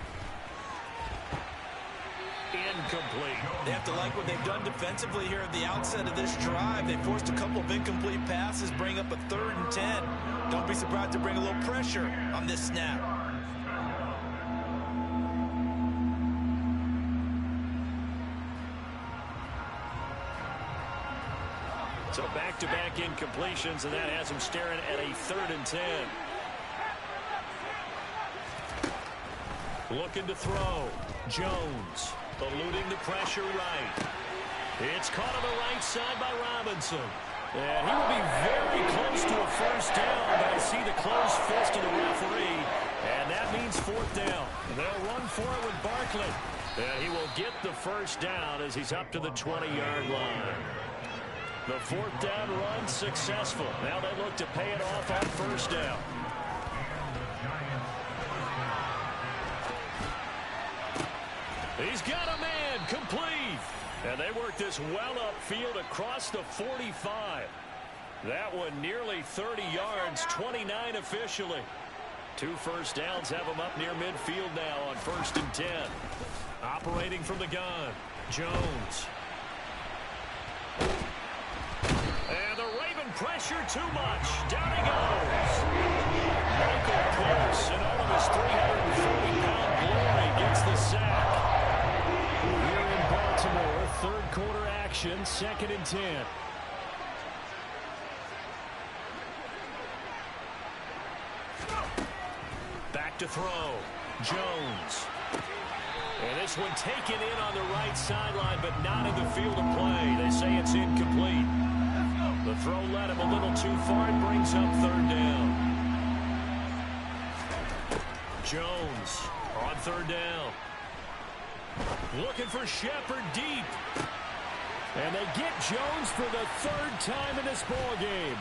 Incomplete. They have to like what they've done defensively here at the outset of this drive. They forced a couple of incomplete passes, bring up a 3rd and 10. Don't be surprised to bring a little pressure on this snap. So back-to-back incompletions, and that has him staring at a 3rd and 10. Looking to throw. Jones eluding the pressure right. It's caught on the right side by Robinson. And he will be very close to a first down, but I see the closed fist of the referee, and that means 4th down. They'll run for it with Barkley. And he will get the first down as he's up to the 20-yard line. The 4th down run successful. Now they look to pay it off on first down. He's got a man, complete. And they work this well upfield across the 45. That one nearly 30 yards, 29 officially. 2 first downs have him up near midfield now on 1st and 10. Operating from the gun, Jones. And the Raven pressure too much. Down he goes. Michael Pierce, in all of his 340-pound glory, gets the sack. Here in Baltimore, 3rd quarter action, 2nd and 10. Back to throw. Jones. And this one taken in on the right sideline, but not in the field of play. They say it's incomplete. The throw led him a little too far. It brings up 3rd down. Jones on 3rd down. Looking for Shepard deep. And they get Jones for the 3rd time in this ball game.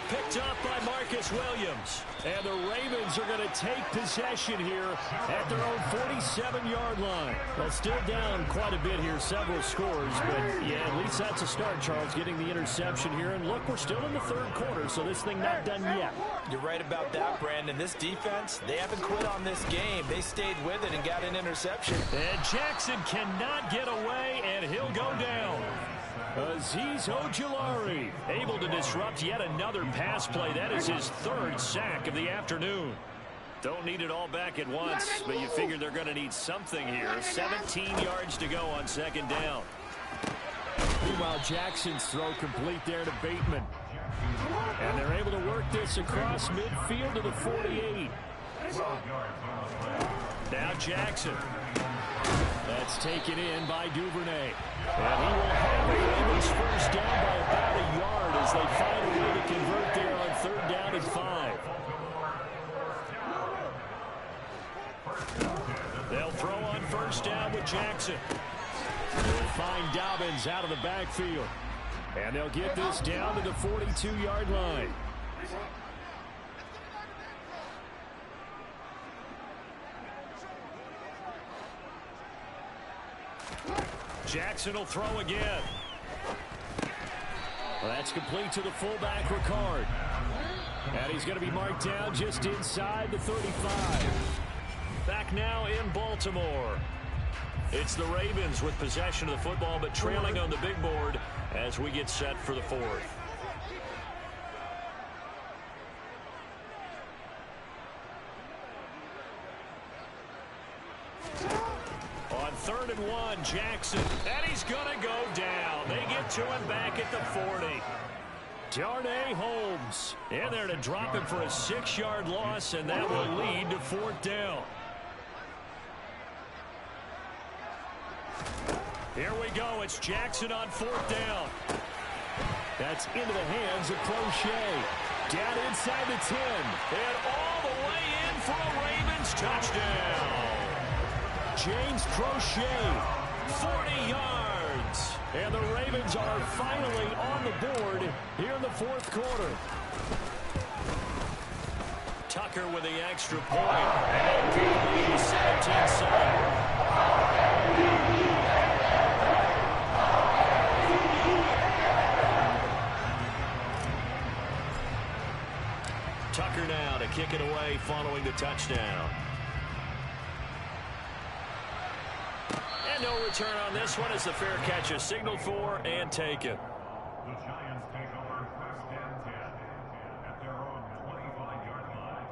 Picked up by Marcus Williams. And the Ravens are going to take possession here at their own 47-yard line. Well, still down quite a bit here, several scores. But, yeah, at least that's a start, Charles, getting the interception here. And, look, we're still in the 3rd quarter, so this thing not done yet. You're right about that, Brandon. This defense, they haven't quit on this game. They stayed with it and got an interception. And Jackson cannot get away, and he'll go down. Azeez Ojulari able to disrupt yet another pass play. That is his 3rd sack of the afternoon. Don't need it all back at once, but you figure they're going to need something here. 17 yards to go on 2nd down. Meanwhile, Jackson's throw complete there to Bateman. And they're able to work this across midfield to the 48. Now Jackson. That's taken in by Duvernay. And he will have the Ravens first down by about a yard as they find a way to convert there on 3rd down and 5. They'll throw on first down with Jackson. They'll find Dobbins out of the backfield. And they'll get this down to the 42-yard line. Jackson will throw again. Well, that's complete to the fullback, Ricard. And he's going to be marked down just inside the 35. Back now in Baltimore. It's the Ravens with possession of the football, but trailing on the big board as we get set for the fourth. On 3rd and 1, Jackson, and he's going to go down. They get to him back at the 40. Darnay Holmes in there to drop him for a 6-yard loss, and that will lead to 4th down. Here we go. It's Jackson on 4th down. That's into the hands of Crochet. Down inside the 10. And all the way in for a Ravens touchdown. James Crochet, 40 yards. And the Ravens are finally on the board here in the 4th quarter. Tucker with the extra point. And 17-7. Tucker now to kick it away following the touchdown. And no return on this one as the fair catch is signaled for and taken. The Giants take over 1st and 10 at their own 25-yard line.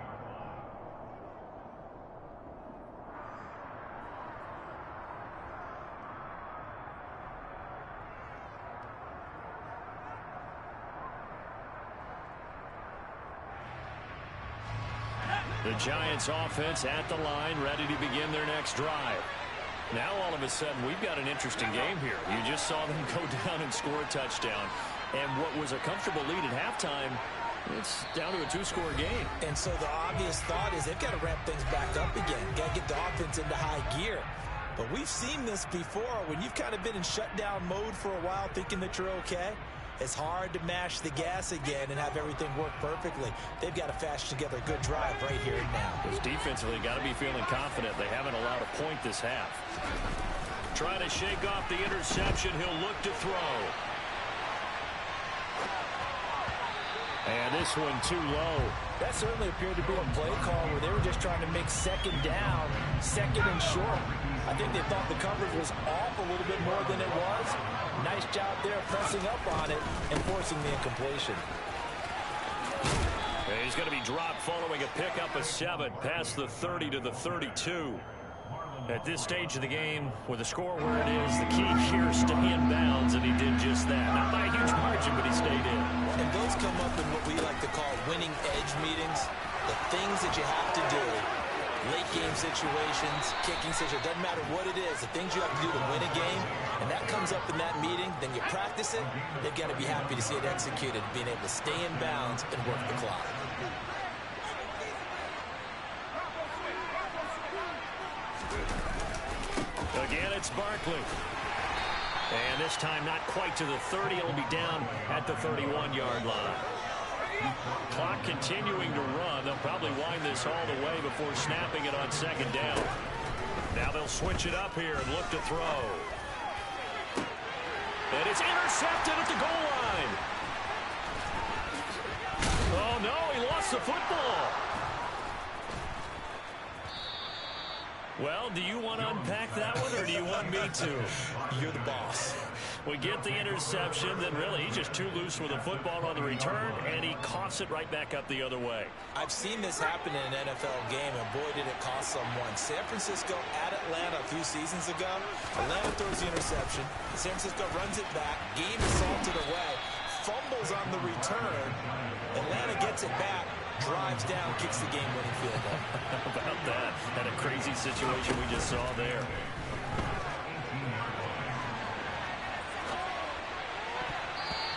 The Giants offense at the line, ready to begin their next drive. Now all of a sudden we've got an interesting game here. You just saw them go down and score a touchdown. And what was a comfortable lead at halftime, it's down to a 2-score game. And so the obvious thought is they've got to ramp things back up again. Got to get the offense into high gear. But we've seen this before when you've kind of been in shutdown mode for a while thinking that you're okay. It's hard to mash the gas again and have everything work perfectly. They've got to fashion together a good drive right here and now. Because defensively, got to be feeling confident. They haven't allowed a point this half. Trying to shake off the interception. He'll look to throw. And this one too low. That certainly appeared to be a play call where they were just trying to make 2nd down, 2nd and short. I think they thought the coverage was off a little bit more than it was. Nice job there pressing up on it and forcing the incompletion. And he's going to be dropped following a pickup of 7 past the 30 to the 32. At this stage of the game, with the score where it is, the key here is stay in bounds, and he did just that. Not by a huge margin, but he stayed in. And those come up in what we like to call winning edge meetings. The things that you have to do, late game situations, kicking situations, doesn't matter what it is, the things you have to do to win a game, and that comes up in that meeting, then you practice it, they've got to be happy to see it executed, being able to stay in bounds and work the clock. Again, it's Barkley. And this time not quite to the 30. It'll be down at the 31-yard line. Clock continuing to run. They'll probably wind this all the way before snapping it on 2nd down. Now they'll switch it up here and look to throw. And it's intercepted at the goal line. Oh, no, he lost the football. Well, do you want to unpack that one, or do you want me to? You're the boss. We get the interception, then really he's just too loose with the football on the return, and he coughs it right back up the other way. I've seen this happen in an NFL game, and boy, did it cost someone. San Francisco at Atlanta a few seasons ago. Atlanta throws the interception. San Francisco runs it back. Game is salted away. Fumbles on the return. Atlanta gets it back. Drives down, kicks the game-winning field goal. How about that? And a crazy situation we just saw there.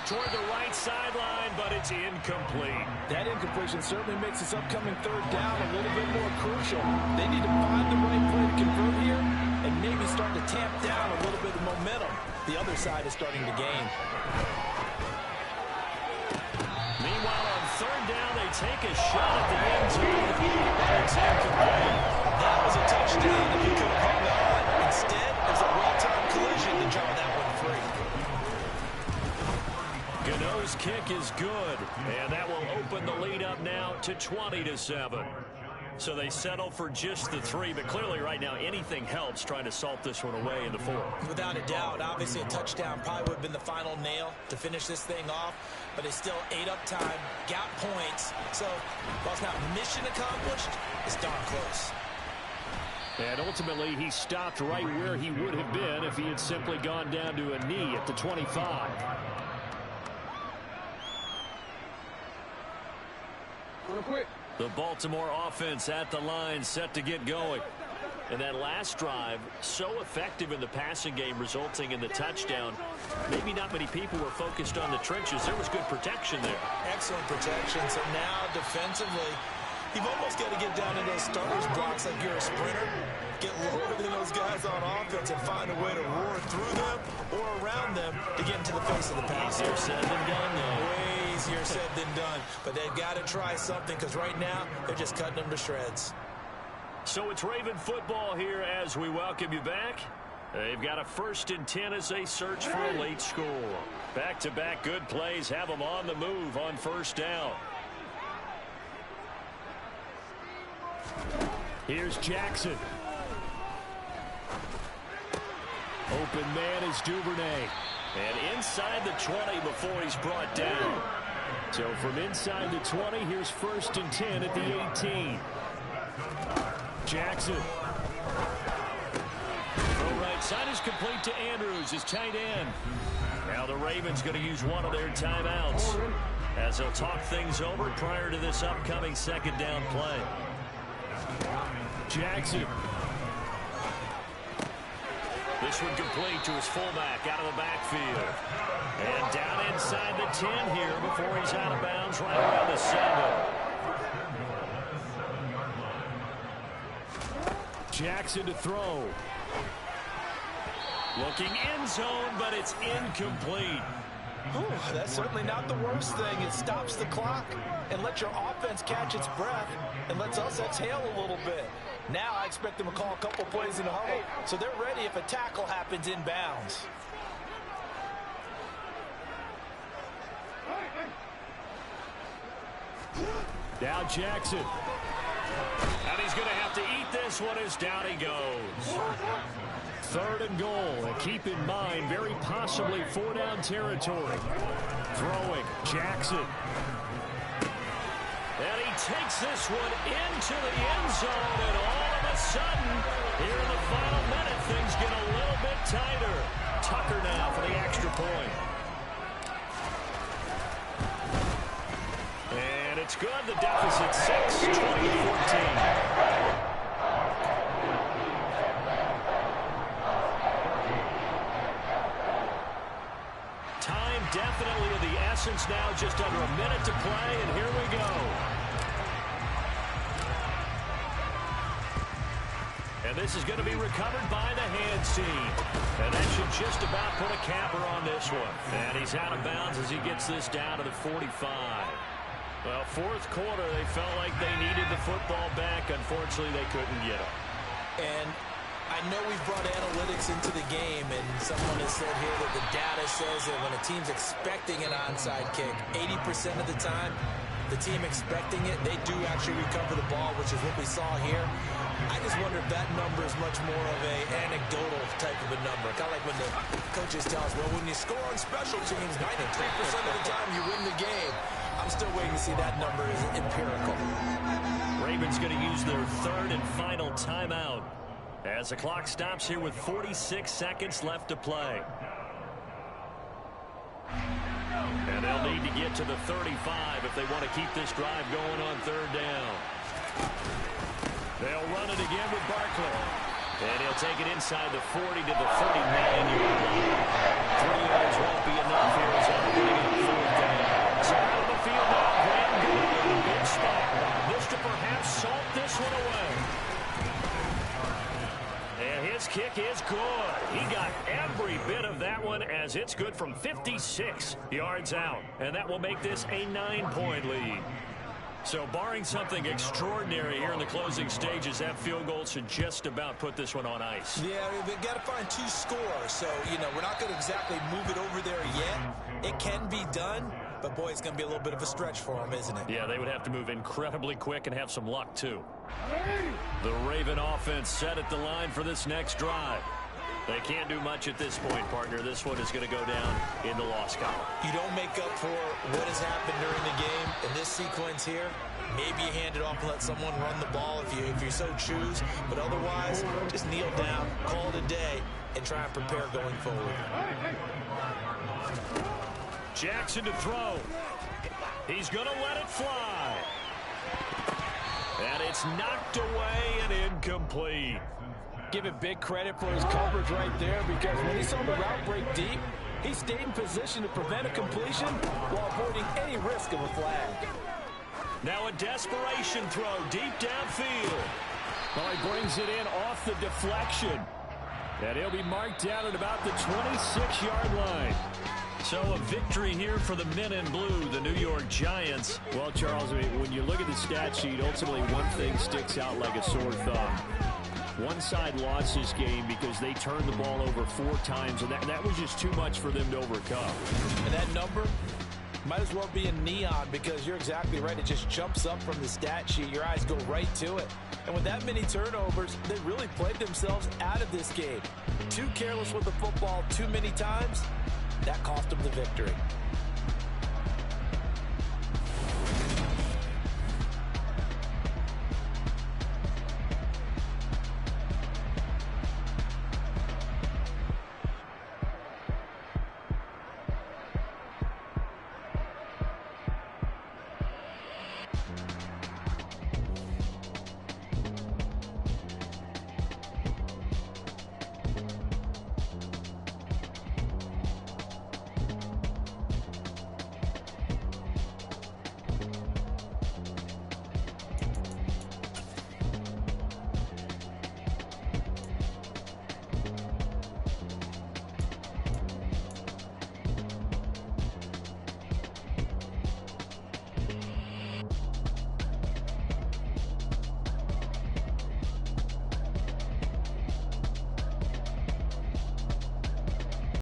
Toward the right sideline, but it's incomplete. That incompletion certainly makes this upcoming 3rd down a little bit more crucial. They need to find the right play to convert here and maybe start to tamp down a little bit of momentum. The other side is starting to gain. Meanwhile, on 3rd down, they take a shot at the end zone, but it's incomplete. That was a touchdown if he could have hung on. Instead, it was a well-timed collision to draw Gano's kick is good, and that will open the lead up now to 20-7. So they settle for just the 3, but clearly right now anything helps trying to salt this one away in the 4th. Without a doubt, obviously a touchdown probably would have been the final nail to finish this thing off, but it's still ate up time, got points, so while it's not mission accomplished, it's darn close. And ultimately, he stopped right where he would have been if he had simply gone down to a knee at the 25. Real quick. The Baltimore offense at the line, set to get going. And that last drive, so effective in the passing game, resulting in the touchdown. Maybe not many people were focused on the trenches. There was good protection there. Excellent protection. So now defensively, you've almost got to get down to those starters blocks like you're a sprinter. Get lower than those guys on offense and find a way to roar through them or around them to get into the face of the pass. Easier said than done, though. Way easier said than done. But they've got to try something because right now they're just cutting them to shreds. So it's Raven football here as we welcome you back. They've got a 1st and 10 as they search for a late score. Back-to-back good plays have them on the move on 1st down. Here's Jackson. Open man is Duvernay. And inside the 20 before he's brought down. So from inside the 20, here's 1st and 10 at the 18. Jackson. Throw right side is complete to Andrews, his tight end. Now the Ravens going to use one of their timeouts as they'll talk things over prior to this upcoming 2nd down play. Jackson. This one complete to his fullback out of the backfield. And down inside the 10 here before he's out of bounds right around the 7. Jackson to throw. Looking end zone, but it's incomplete. Ooh, that's certainly not the worst thing. It stops the clock and lets your offense catch its breath and lets us exhale a little bit. Now I expect them to call a couple plays in the huddle so they're ready if a tackle happens inbounds. Now Jackson. And he's going to have to eat this one as down he goes. 3rd and goal. And keep in mind, very possibly 4-down territory. Throwing. Jackson. And he takes this one into the end zone. And all of a sudden, here in the final minute, things get a little bit tighter. Tucker now for the extra point. And it's good. The deficit 6, 20-14. Definitely of the essence now, just under a minute to play, and here we go. And this is going to be recovered by the hands team. And that should just about put a capper on this one. And he's out of bounds as he gets this down to the 45. Well, 4th quarter, they felt like they needed the football back. Unfortunately, they couldn't get it. And I know we've brought analytics into the game, and someone has said here that the data says that when a team's expecting an onside kick, 80% of the time, the team expecting it, they do actually recover the ball, which is what we saw here. I just wonder if that number is much more of an anecdotal type of a number. Kind of like when the coaches tell us, well, when you score on special teams, 93% of the time you win the game. I'm still waiting to see that number is empirical. Ravens going to use their 3rd and final timeout as the clock stops here with 46 seconds left to play. And they'll need to get to the 35 if they want to keep this drive going on 3rd down. They'll run it again with Barkley. And he'll take it inside the 40 to the 39-yard line. 3 yards won't be enough here as they'll bring it 4th down. So out of the field now, Graham Goulding in a good spot. This to perhaps salt this one away. And his kick is good. He got every bit of that one as it's good from 56 yards out. And that will make this a 9-point lead. So barring something extraordinary here in the closing stages, that field goal should just about put this one on ice. Yeah, we've got to find 2 scores. So, we're not going to exactly move it over there yet. It can be done, but, boy, it's going to be a little bit of a stretch for them, isn't it? Yeah, they would have to move incredibly quick and have some luck, too. The Raven offense set at the line for this next drive. They can't do much at this point, partner. This one is going to go down in the loss column. You don't make up for what has happened during the game in this sequence here. Maybe you hand it off and let someone run the ball if you so choose. But otherwise, just kneel down, call it a day, and try and prepare going forward. Jackson to throw. He's going to let it fly. And it's knocked away and incomplete. Give it big credit for his coverage right there, because when he saw the route break deep, he stayed in position to prevent a completion while avoiding any risk of a flag. Now a desperation throw deep downfield. Well, he brings it in off the deflection. And he'll be marked down at about the 26-yard line. So a victory here for the men in blue, the New York Giants. Well, Charles, when you look at the stat sheet, ultimately one thing sticks out like a sore thumb. One side lost this game because they turned the ball over 4 times, and that was just too much for them to overcome. And that number might as well be in neon, because you're exactly right. It just jumps up from the stat sheet. Your eyes go right to it. And with that many turnovers, they really played themselves out of this game. Too careless with the football too many times. That cost them the victory.